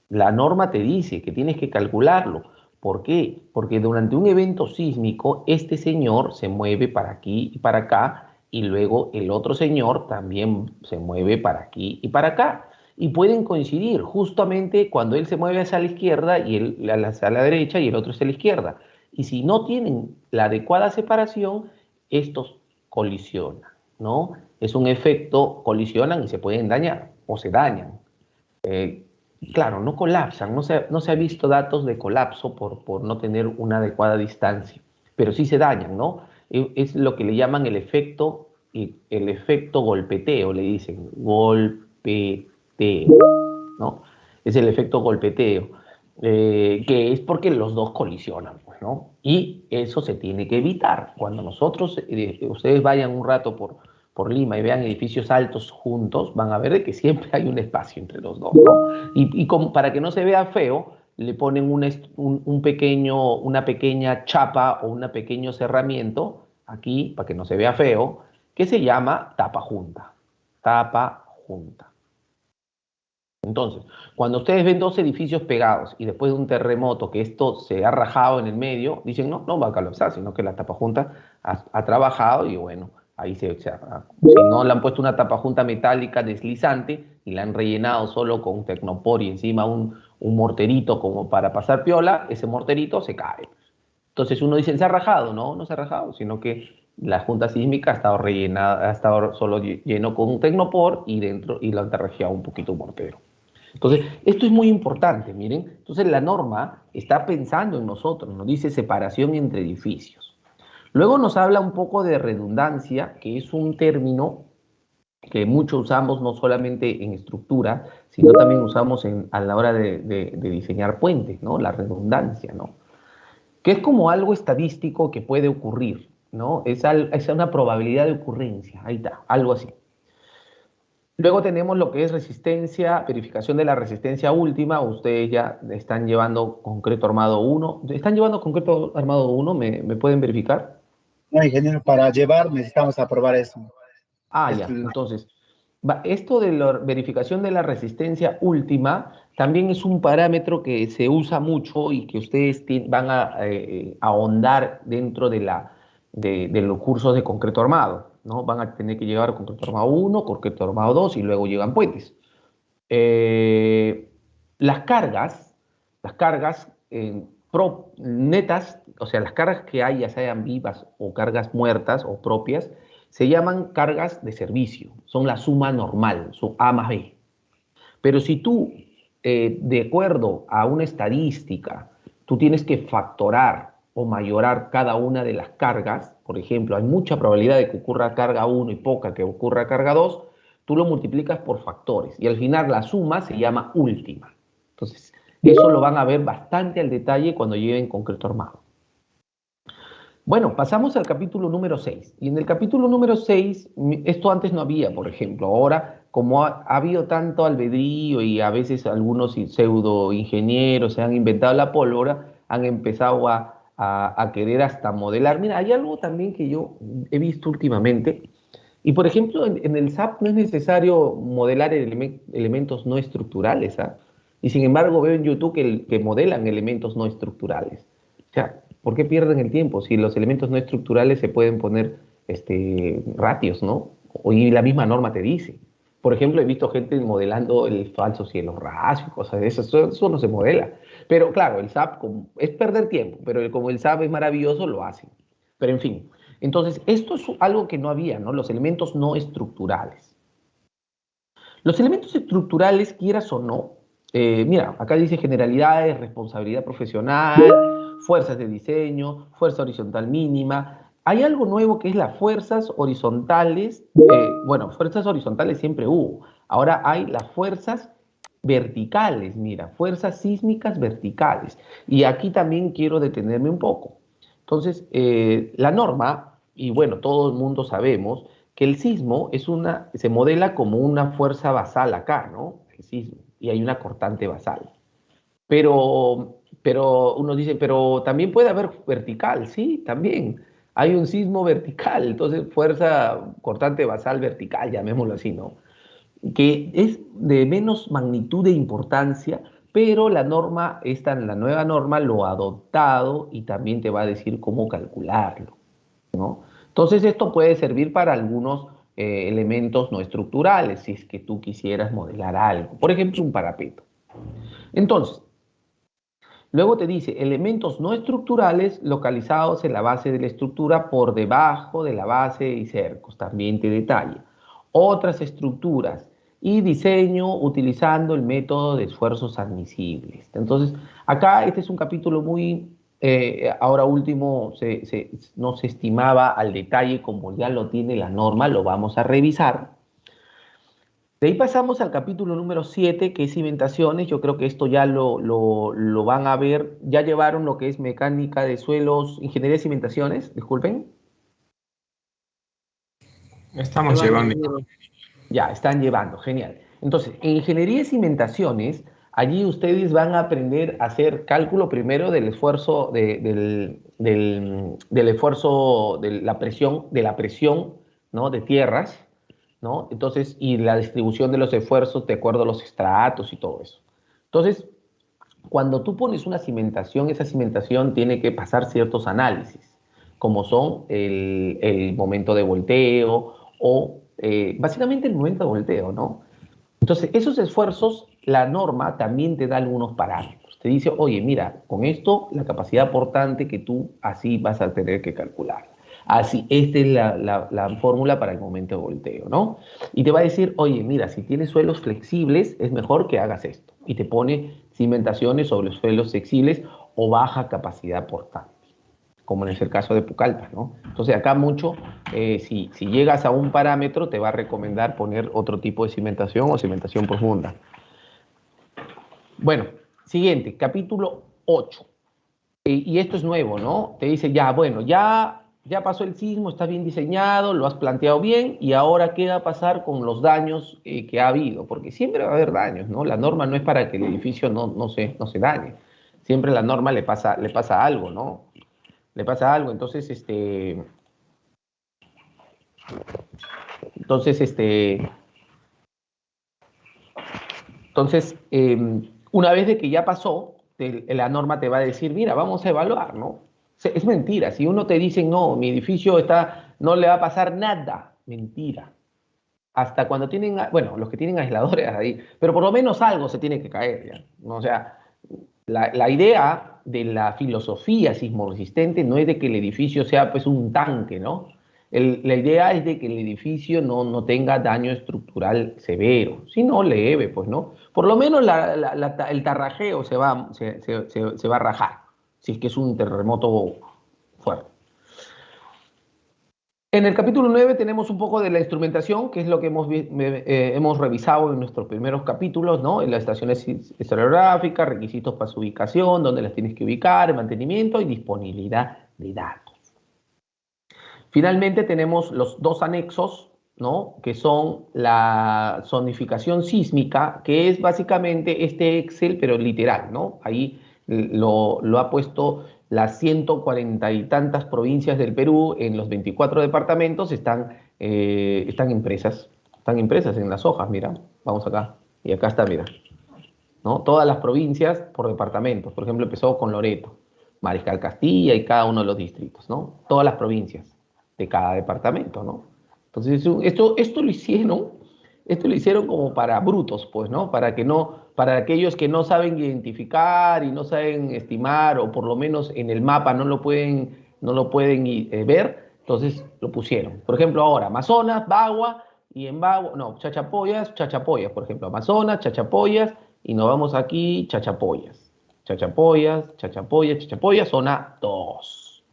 La norma te dice que tienes que calcularlo. ¿Por qué? Porque durante un evento sísmico, este señor se mueve para aquí y para acá, y luego el otro señor también se mueve para aquí y para acá. Y pueden coincidir justamente cuando él se mueve hacia la izquierda y él hacia la derecha y el otro hacia la izquierda. Y si no tienen la adecuada separación, estos colisionan, ¿no? Es un efecto, colisionan y se pueden dañar o se dañan. Claro, no colapsan, no se ha visto datos de colapso por no tener una adecuada distancia, pero sí se dañan, ¿no? Es lo que le llaman el efecto golpeteo, le dicen, golpeteo, ¿no? Es el efecto golpeteo, que es porque los dos colisionan, pues, ¿no? Y eso se tiene que evitar. Cuando ustedes vayan un rato por Lima y vean edificios altos juntos, van a ver de que siempre hay un espacio entre los dos, ¿no? Y como para que no se vea feo, le ponen una pequeña chapa o un pequeño cerramiento aquí, para que no se vea feo, que se llama tapa junta. Tapa junta. Entonces, cuando ustedes ven dos edificios pegados y después de un terremoto que esto se ha rajado en el medio, dicen, no va a colapsar, sino que la tapa junta ha trabajado y bueno, ahí si no le han puesto una tapa junta metálica deslizante y la han rellenado solo con tecnopor y encima un morterito como para pasar piola, ese morterito se cae. Entonces uno dice, ¿se ha rajado? No se ha rajado, sino que la junta sísmica ha estado rellenada, ha estado solo lleno con un tecnopor y dentro y lo han terrajeado un poquito un mortero. Entonces, esto es muy importante, miren. Entonces, la norma está pensando en nosotros, nos dice separación entre edificios. Luego nos habla un poco de redundancia, que es un término que mucho usamos no solamente en estructura, sino también usamos a la hora de diseñar puentes, ¿no? La redundancia, ¿no? Que es como algo estadístico que puede ocurrir, ¿no? Es una probabilidad de ocurrencia, ahí está, algo así. Luego tenemos lo que es resistencia, verificación de la resistencia última. Ustedes ya están llevando concreto armado 1. ¿Están llevando concreto armado 1? ¿Me pueden verificar? No, ingeniero, para llevar necesitamos aprobar eso. Ya. Entonces, esto de la verificación de la resistencia última también es un parámetro que se usa mucho y que ustedes van a ahondar dentro de los cursos de concreto armado, ¿no? Van a tener que llevar concreto armado 1, concreto armado 2 y luego llegan puentes. Las cargas netas, o sea, las cargas que hay, ya sean vivas o cargas muertas o propias, se llaman cargas de servicio, son la suma normal, son A más B. Pero si tú, de acuerdo a una estadística, tú tienes que factorar o mayorar cada una de las cargas, por ejemplo, hay mucha probabilidad de que ocurra carga 1 y poca que ocurra carga 2, tú lo multiplicas por factores y al final la suma se llama última. Entonces, eso lo van a ver bastante al detalle cuando lleven concreto armado. Bueno, pasamos al capítulo número 6. Y en el capítulo número 6, esto antes no había, por ejemplo. Ahora, como ha habido tanto albedrío y a veces algunos pseudo ingenieros se han inventado la pólvora, han empezado a querer hasta modelar. Mira, hay algo también que yo he visto últimamente. Y por ejemplo, en el SAP no es necesario modelar elementos no estructurales, ¿ah? Y sin embargo veo en YouTube que modelan elementos no estructurales. O sea, ¿por qué pierden el tiempo? Si los elementos no estructurales se pueden poner ratios, ¿no? Y la misma norma te dice. Por ejemplo, he visto gente modelando el falso cielo raso y cosas de esas. Eso no se modela. Pero claro, el SAP es perder tiempo, pero como el SAP es maravilloso, lo hacen. Pero en fin, entonces esto es algo que no había, ¿no? Los elementos no estructurales. Los elementos estructurales, quieras o no, Mira, acá dice generalidades, responsabilidad profesional, fuerzas de diseño, fuerza horizontal mínima. Hay algo nuevo que es las fuerzas horizontales. Bueno, fuerzas horizontales siempre hubo. Ahora hay las fuerzas verticales, mira, fuerzas sísmicas verticales. Y aquí también quiero detenerme un poco. Entonces, la norma, y bueno, todo el mundo sabemos, que el sismo se modela como una fuerza basal acá, ¿no? El sismo, y hay una cortante basal. Pero uno dice, pero también puede haber vertical, sí, también. Hay un sismo vertical, entonces fuerza cortante basal vertical, llamémoslo así, ¿no? Que es de menos magnitud de importancia, pero la norma, la nueva norma lo ha adoptado y también te va a decir cómo calcularlo, ¿no? Entonces esto puede servir para algunos elementos no estructurales, si es que tú quisieras modelar algo, por ejemplo un parapeto. Entonces, luego te dice elementos no estructurales localizados en la base de la estructura por debajo de la base y cercos, también te detalla. Otras estructuras y diseño utilizando el método de esfuerzos admisibles. Entonces, acá este es un capítulo muy, ahora último, no se estimaba al detalle como ya lo tiene la norma, lo vamos a revisar. De ahí pasamos al capítulo número 7, que es cimentaciones. Yo creo que esto ya lo van a ver. Ya llevaron lo que es mecánica de suelos, ingeniería de cimentaciones, disculpen. Estamos llevando. Ya, están llevando, genial. Entonces, en ingeniería de cimentaciones, allí ustedes van a aprender a hacer cálculo primero del esfuerzo, del esfuerzo, de la presión, ¿no? De tierras, ¿no? Entonces, y la distribución de los esfuerzos de acuerdo a los estratos y todo eso. Entonces, cuando tú pones una cimentación, esa cimentación tiene que pasar ciertos análisis, como son el momento de volteo o básicamente el momento de volteo, ¿no? Entonces, esos esfuerzos, la norma también te da algunos parámetros. Te dice, oye, mira, con esto, la capacidad portante que tú así vas a tener que calcular. Así, esta es la fórmula para el momento de volteo, ¿no? Y te va a decir, oye, mira, si tienes suelos flexibles, es mejor que hagas esto. Y te pone cimentaciones sobre suelos flexibles o baja capacidad portante, como en el caso de Pucallpa, ¿no? Entonces acá mucho, si llegas a un parámetro, te va a recomendar poner otro tipo de cimentación o cimentación profunda. Bueno, siguiente, capítulo 8. Y esto es nuevo, ¿no? Te dice, ya, bueno, ya pasó el sismo, está bien diseñado, lo has planteado bien, y ahora qué va a pasar con los daños que ha habido, porque siempre va a haber daños, ¿no? La norma no es para que el edificio no se dañe. Siempre la norma le pasa algo, ¿no? Le pasa algo, entonces, una vez de que ya pasó, la norma te va a decir, mira, vamos a evaluar, ¿no? Es mentira, si uno te dice, no, mi edificio no le va a pasar nada, mentira. Hasta cuando tienen, bueno, los que tienen aisladores ahí, pero por lo menos algo se tiene que caer, ¿ya? ¿No? O sea, la idea de la filosofía sismoresistente no es de que el edificio sea pues un tanque, ¿no? La idea es de que el edificio no tenga daño estructural severo, sino leve, pues, ¿no? Por lo menos el tarrajeo se va a rajar, si es que es un terremoto fuerte. En el capítulo 9 tenemos un poco de la instrumentación, que es lo que hemos revisado en nuestros primeros capítulos, ¿no? En las estaciones historiográficas, requisitos para su ubicación, dónde las tienes que ubicar, mantenimiento y disponibilidad de datos. Finalmente tenemos los dos anexos, ¿no? Que son la zonificación sísmica, que es básicamente este Excel, pero literal, ¿no? Ahí lo ha puesto las 140 y tantas provincias del Perú en los 24 departamentos están impresas en las hojas, mira, vamos acá, y acá está, mira, ¿no? Todas las provincias por departamentos, por ejemplo, empezó con Loreto, Mariscal Castilla y cada uno de los distritos, ¿no? Todas las provincias de cada departamento, ¿no? Entonces, esto lo hicieron como para brutos, pues, ¿no? Para aquellos que no saben identificar y no saben estimar, o por lo menos en el mapa no lo pueden ver, entonces lo pusieron. Por ejemplo, ahora, Amazonas, Bagua, y en Bagua, no, Chachapoyas, por ejemplo, Amazonas, Chachapoyas, y nos vamos aquí, Chachapoyas. Chachapoyas, Chachapoyas, Chachapoyas, zona 2.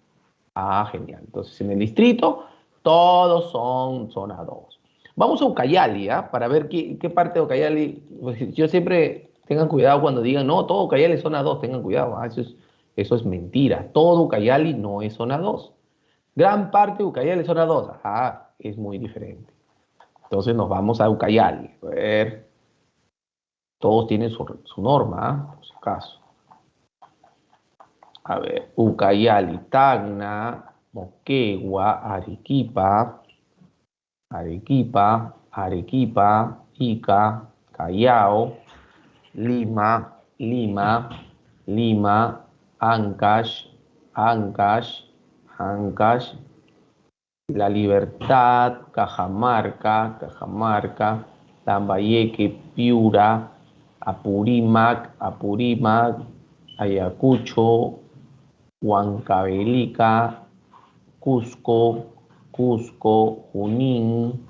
Ah, genial. Entonces, en el distrito, todos son zona 2. Vamos a Ucayali, ¿ah? Para ver qué parte de Ucayali. Pues, yo siempre, tengan cuidado cuando digan, no, todo Ucayali es zona 2, tengan cuidado. Eso es mentira. Todo Ucayali no es zona 2. Gran parte de Ucayali es zona 2. Ah, es muy diferente. Entonces nos vamos a Ucayali. A ver. Todos tienen su norma, por si acaso. A ver, Ucayali, Tacna, Moquegua, Arequipa, Ica, Callao, Lima, Ancash, La Libertad, Cajamarca, Lambayeque, Piura, Apurímac, Ayacucho, Huancavelica, Cusco, Junín,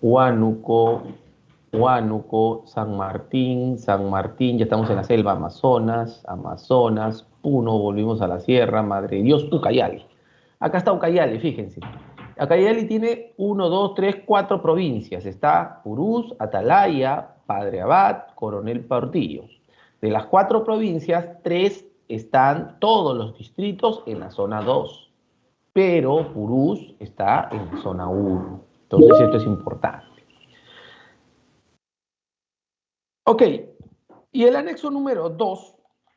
Huánuco, San Martín, ya estamos en la selva, Amazonas, Puno, volvimos a la sierra, Madre de Dios, Ucayali. Acá está Ucayali, fíjense. Ucayali tiene 1, 2, 3, 4 provincias. Está Purús, Atalaya, Padre Abad, Coronel Portillo. De las 4 provincias, 3 están todos los distritos en la zona 2. Pero Purús está en la zona 1. Entonces esto es importante. Ok, y el anexo número 2,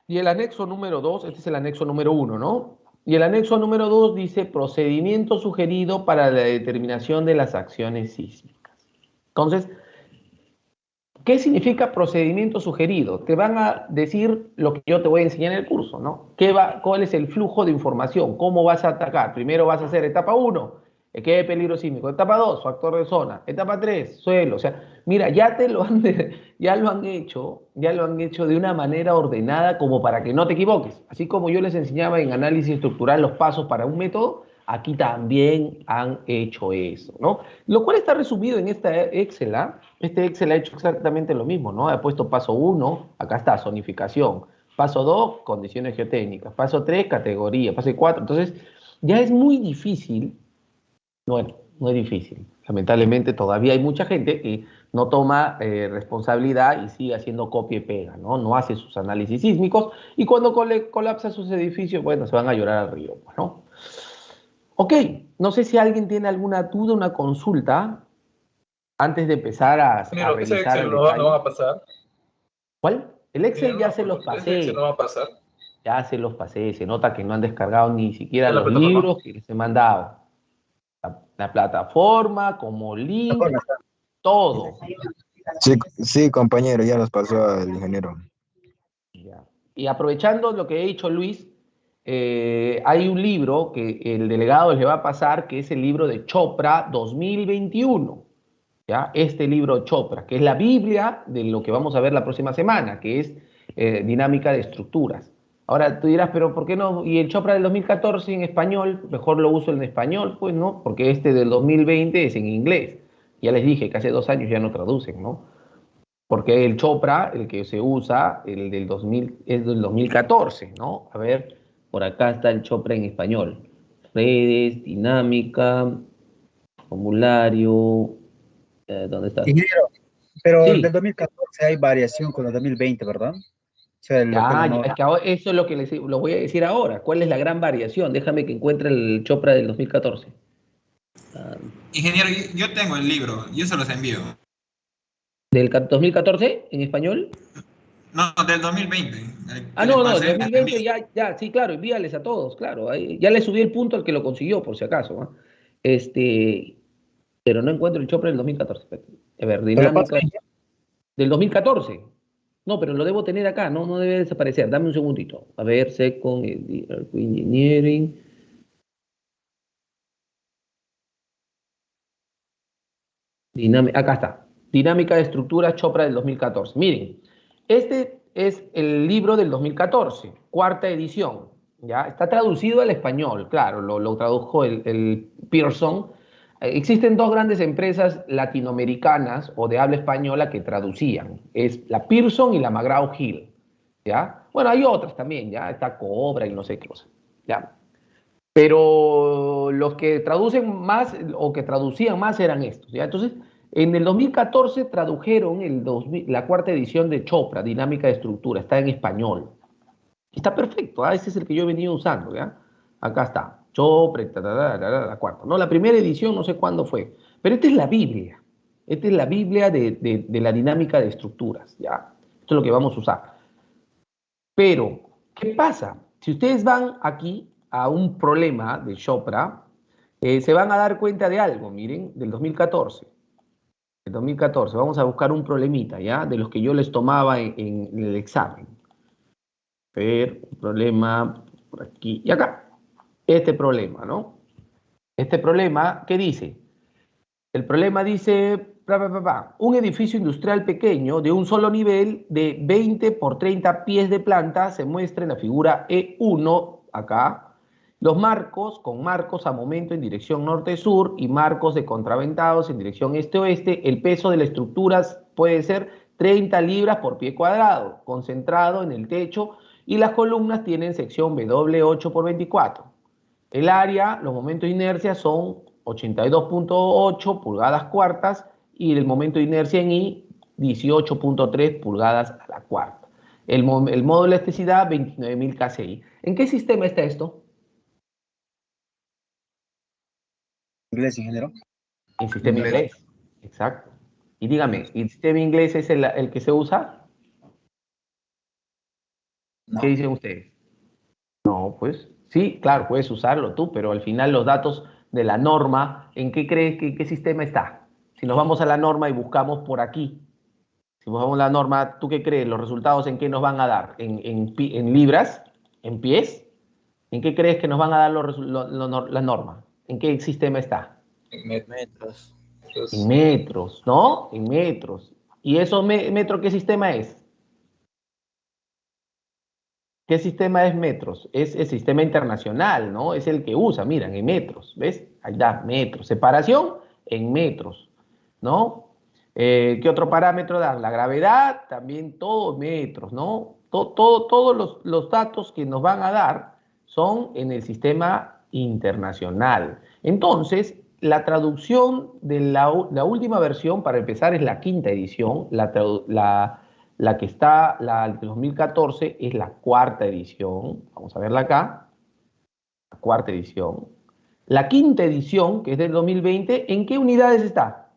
este es el anexo número 1, ¿no? Y el anexo número 2 dice procedimiento sugerido para la determinación de las acciones sísmicas. Entonces, ¿qué significa procedimiento sugerido? Te van a decir lo que yo te voy a enseñar en el curso, ¿no? ¿Cuál es el flujo de información? ¿Cómo vas a atacar? Primero vas a hacer etapa 1, ¿qué peligro sísmico? Etapa 2, factor de zona. Etapa 3, suelo. O sea, mira, ya lo han hecho de una manera ordenada como para que no te equivoques. Así como yo les enseñaba en análisis estructural los pasos para un método, aquí también han hecho eso, ¿no? Lo cual está resumido en esta Excel, ¿ah? Este Excel ha hecho exactamente lo mismo, ¿no? Ha puesto paso 1, acá está, zonificación. Paso 2, condiciones geotécnicas. Paso 3, categoría. Paso 4. Entonces, ya es muy difícil. Bueno, no es difícil. Lamentablemente todavía hay mucha gente que no toma responsabilidad y sigue haciendo copia y pega, ¿no? No hace sus análisis sísmicos y cuando colapsa sus edificios, bueno, se van a llorar al río, ¿no? Ok, no sé si alguien tiene alguna duda, una consulta antes de empezar a revisar ese Excel el no va a pasar. ¿Cuál? El Excel ya se los pasé. Ese Excel no va a pasar. Ya se los pasé, se nota que no han descargado ni siquiera los libros que les he mandado. La plataforma, como link, todo. Sí, compañero, ya los pasó el ingeniero. Ya. Y aprovechando lo que ha dicho Luis, hay un libro que el delegado le va a pasar, que es el libro de Chopra 2021. ¿Ya? Este libro Chopra, que es la Biblia de lo que vamos a ver la próxima semana, que es dinámica de estructuras. Ahora tú dirás, pero ¿por qué no? ¿Y el Chopra del 2014 en español? Mejor lo uso en español, pues, ¿no? Porque este del 2020 es en inglés. Ya les dije que hace 2 años ya no traducen, ¿no? Porque el Chopra, el que se usa, el del 2000, es del 2014, ¿no? A ver, por acá está el Chopra en español. Redes, dinámica, formulario, ¿dónde está? Ingeniero, pero Sí. el del 2014 hay variación con el 2020, ¿verdad? O sea, Es que ahora, eso es lo que lo voy a decir ahora. ¿Cuál es la gran variación? Déjame que encuentre el Chopra del 2014. Ingeniero, yo tengo el libro, yo se los envío. ¿Del 2014 en español? No, del 2020. No, del 2020 ya, sí, claro, envíales a todos, claro. Ahí, ya le subí el punto al que lo consiguió, por si acaso, ¿no? Pero no encuentro el Chopra del 2014. A ver, dinámica del 2014. No, pero lo debo tener acá, no debe desaparecer. Dame un segundito. A ver, Second Engineering. Acá está. Dinámica de estructuras Chopra del 2014. Miren, este es el libro del 2014, 4ª edición. ¿Ya? Está traducido al español, claro, lo tradujo el Pearson. Existen dos grandes empresas latinoamericanas o de habla española que traducían. Es la Pearson y la McGraw-Hill, ¿ya? Bueno, hay otras también, ¿ya? Está Cobra y no sé qué cosa, ¿ya? Pero los que traducen más o que traducían más eran estos, ¿ya? Entonces, en el 2014 tradujeron la cuarta edición de Chopra, Dinámica de Estructura, está en español. Está perfecto, ¿ah? Este es el que yo he venido usando, ¿ya? Acá está, Chopra, la cuarta. No, la primera edición no sé cuándo fue, pero esta es la Biblia. Esta es la Biblia de la dinámica de estructuras, ¿ya? Esto es lo que vamos a usar. Pero, ¿qué pasa? Si ustedes van aquí a un problema de Chopra, se van a dar cuenta de algo, miren, del 2014. Del 2014, vamos a buscar un problemita, ¿ya? De los que yo les tomaba en el examen. Ver, un problema por aquí y acá. Este problema, ¿no? Este problema, ¿qué dice? El problema dice, un edificio industrial pequeño de un solo nivel de 20 por 30 pies de planta se muestra en la figura E1, acá. Los marcos, con marcos a momento en dirección norte-sur y marcos de contraventados en dirección este-oeste, el peso de la estructura puede ser 30 libras por pie cuadrado, concentrado en el techo, y las columnas tienen sección W8 por 24. El área, los momentos de inercia son 82.8 pulgadas cuartas y el momento de inercia en I 18.3 pulgadas a la cuarta. El módulo de elasticidad 29.000 kCi. ¿En qué sistema está esto? Inglés, ingeniero. En sistema inglés. Exacto. Y dígame, ¿el sistema inglés es el que se usa? No. ¿Qué dicen ustedes? No, pues sí, claro, puedes usarlo tú, pero al final los datos de la norma, ¿en qué crees que qué sistema está? Si nos vamos a la norma y buscamos por aquí, si nos vamos a la norma, ¿tú qué crees? ¿Los resultados en qué nos van a dar? ¿En libras? ¿En pies? ¿En qué crees que nos van a dar la norma? ¿En qué sistema está? En Metros. En metros, ¿no? En metros. ¿Y esos metros qué sistema es? ¿Qué sistema es metros? Es el sistema internacional, ¿no? Es el que usa, miren, en metros, ¿ves? Ahí da, metros. Separación en metros, ¿no? ¿Qué otro parámetro da? La gravedad, también todo metros, ¿no? Todos los datos que nos van a dar son en el sistema internacional. Entonces, la traducción de la última versión, para empezar, es la quinta edición, la que está, la del 2014, es la cuarta edición. Vamos a verla acá. La cuarta edición. La quinta edición, que es del 2020, ¿en qué unidades está?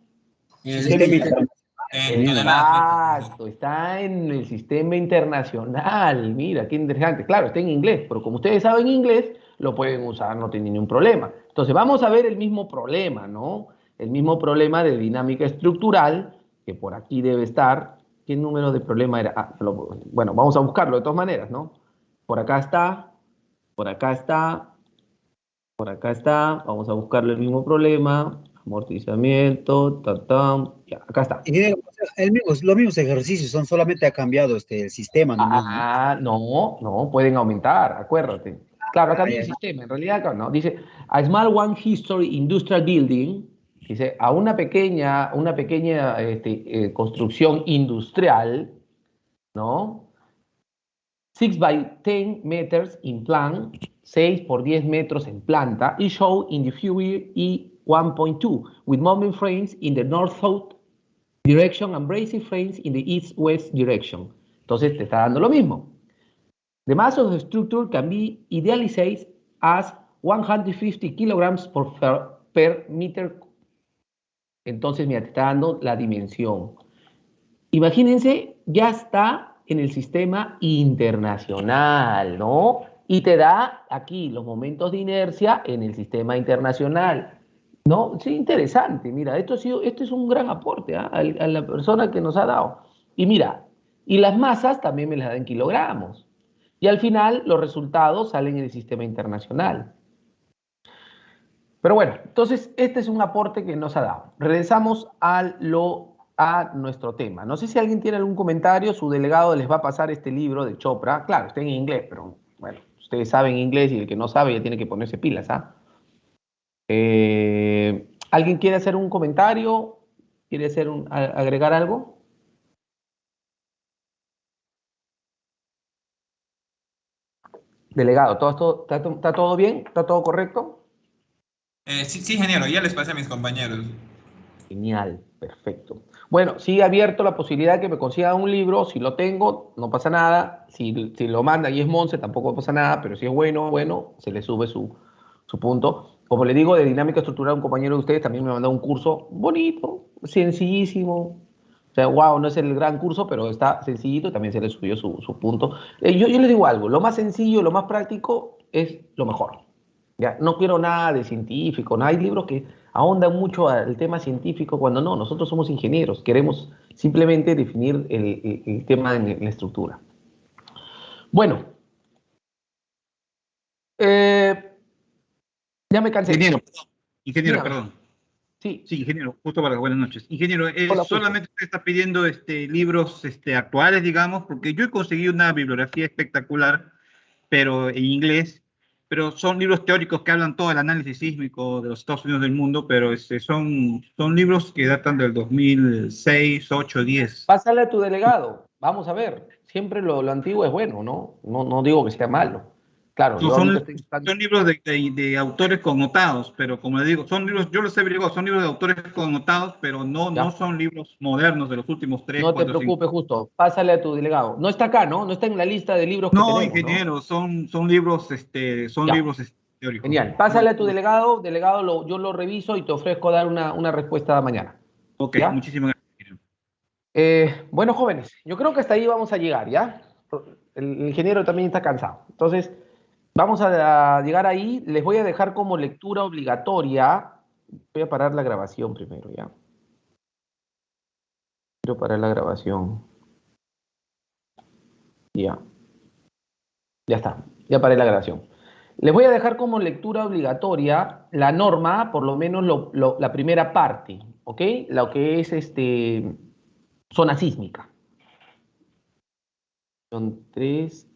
Exacto, está en el sistema internacional. Mira, qué interesante. Claro, está en inglés, pero como ustedes saben inglés, lo pueden usar, no tiene ningún problema. Entonces, vamos a ver el mismo problema, ¿no? El mismo problema de dinámica estructural, que por aquí debe estar. ¿Qué número de problema era? Bueno, vamos a buscarlo de todas maneras, ¿no? Por acá está, por acá está, por acá está. Vamos a buscarle el mismo problema. Amortizamiento, ya, acá está. Los mismos ejercicios, solamente ha cambiado el sistema. No, pueden aumentar, acuérdate. Claro, acá no hay sistema, en realidad acá no. Dice, a small one history industrial building, dice, a una pequeña construcción industrial, ¿no? 6 by 10 meters in plan, 6 por 10 metros en planta, is shown in the figure E1.2, with moment frames in the north-south direction and bracing frames in the east-west direction. Entonces te está dando lo mismo. The mass of the structure can be idealized as 150 kilograms per meter. Entonces, mira, te está dando la dimensión. Imagínense, ya está en el sistema internacional, ¿no? Y te da aquí los momentos de inercia en el sistema internacional, ¿no? Sí, interesante, mira, esto es un gran aporte, ¿eh? A la persona que nos ha dado. Y mira, y las masas también me las dan en kilogramos. Y al final los resultados salen en el sistema internacional. Pero bueno, entonces este es un aporte que nos ha dado. Regresamos a nuestro tema. No sé si alguien tiene algún comentario, su delegado les va a pasar este libro de Chopra. Claro, está en inglés, pero bueno, ustedes saben inglés y el que no sabe ya tiene que ponerse pilas, ¿ah? ¿Alguien quiere hacer un comentario? ¿Quiere agregar algo? Delegado, ¿está todo bien? ¿Está todo correcto? Sí, ingeniero, ya les pasé a mis compañeros. Genial, perfecto. Bueno, sigue abierto la posibilidad de que me consigan un libro. Si lo tengo, no pasa nada. Si lo manda y es Monse, tampoco pasa nada. Pero si es bueno, se le sube su punto. Como le digo, de dinámica estructural, un compañero de ustedes también me mandó un curso bonito, sencillísimo. O sea, wow, no es el gran curso, pero está sencillito y también se le subió su punto. Yo les digo algo, lo más sencillo, lo más práctico es lo mejor. ¿Ya? No quiero nada de científico, no hay libros que ahondan mucho al tema científico cuando no, nosotros somos ingenieros, queremos simplemente definir el tema en la estructura. Bueno, ya me cansé. Ingeniero, perdón. Sí. Sí, ingeniero, justo para buenas noches. Ingeniero, Hola, solamente usted está pidiendo libros actuales, digamos, porque yo he conseguido una bibliografía espectacular, pero en inglés, pero son libros teóricos que hablan todo el análisis sísmico de los Estados Unidos del mundo, pero son libros que datan del 2006, 8, 10. Pásale a tu delegado, vamos a ver. Siempre lo antiguo es bueno, ¿no? No digo que sea malo. Claro, son libros de autores connotados, pero como le digo, son libros, yo los he averiguado, son libros de autores connotados, pero no son libros modernos de los últimos 3, no 4, te preocupes, 5. Justo, pásale a tu delegado. No está acá, ¿no? No está en la lista de libros que tenemos, No, ingeniero, son libros, libros teóricos. Genial, pásale a tu delegado, yo lo reviso y te ofrezco dar una respuesta mañana. Ok, ¿ya? Muchísimas gracias. Bueno, jóvenes, yo creo que hasta ahí vamos a llegar, ¿ya? El ingeniero también está cansado. Entonces, vamos a llegar ahí. Les voy a dejar como lectura obligatoria. Voy a parar la grabación primero, ¿ya? Quiero parar la grabación. Ya. Ya está. Ya paré la grabación. Les voy a dejar como lectura obligatoria la norma, por lo menos la primera parte, ¿ok? Lo que es zona sísmica. Son 3,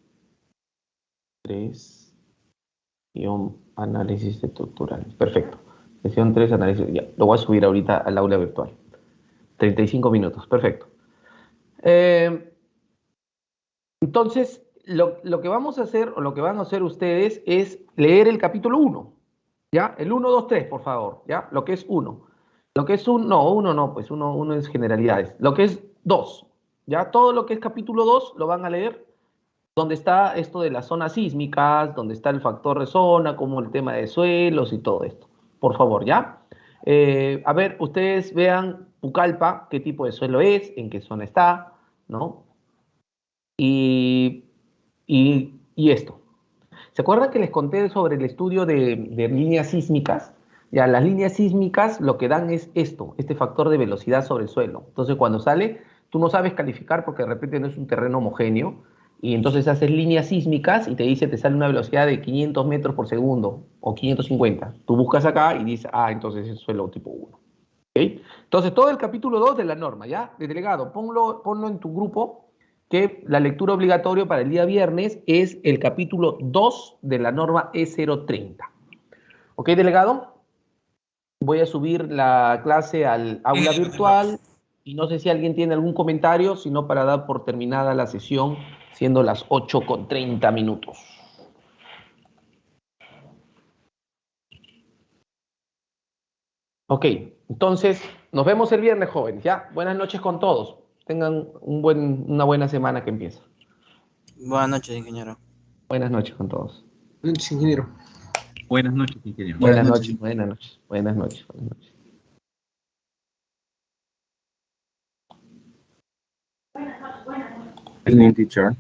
análisis estructural. Perfecto. Sesión 3, análisis. Ya, lo voy a subir ahorita al aula virtual. 35 minutos. Perfecto. Entonces, lo que vamos a hacer, o lo que van a hacer ustedes, es leer el capítulo 1. ¿Ya? El 1, 2, 3, por favor. ¿Ya? Lo que es 1. Lo que es 1, no, 1 no, pues 1 es generalidades. Lo que es 2. ¿Ya? Todo lo que es capítulo 2 lo van a leer donde está esto de las zonas sísmicas, donde está el factor de zona, como el tema de suelos y todo esto. Por favor, ¿ya? A ver, ustedes vean Pucallpa, qué tipo de suelo es, en qué zona está, ¿no? Y esto. ¿Se acuerdan que les conté sobre el estudio de líneas sísmicas? Ya, las líneas sísmicas lo que dan es esto, este factor de velocidad sobre el suelo. Entonces, cuando sale, tú no sabes calificar porque de repente no es un terreno homogéneo, y entonces haces líneas sísmicas y te sale una velocidad de 500 metros por segundo o 550. Tú buscas acá y dices, entonces es suelo tipo 1. ¿Okay? Entonces, todo el capítulo 2 de la norma, ¿ya? De delegado, ponlo en tu grupo, que la lectura obligatoria para el día viernes es el capítulo 2 de la norma E030. ¿Ok, delegado? Voy a subir la clase al aula virtual y no sé si alguien tiene algún comentario, sino para dar por terminada la sesión, siendo las 8:30 minutos. Ok, entonces nos vemos el viernes, jóvenes, ¿ya? Buenas noches con todos. Tengan una buena semana que empieza. Buenas noches, ingeniero. Buenas noches con todos. Buenas noches, ingeniero. Buenas noches, ingeniero. Buenas noches. Buenas noches. Evening, teacher.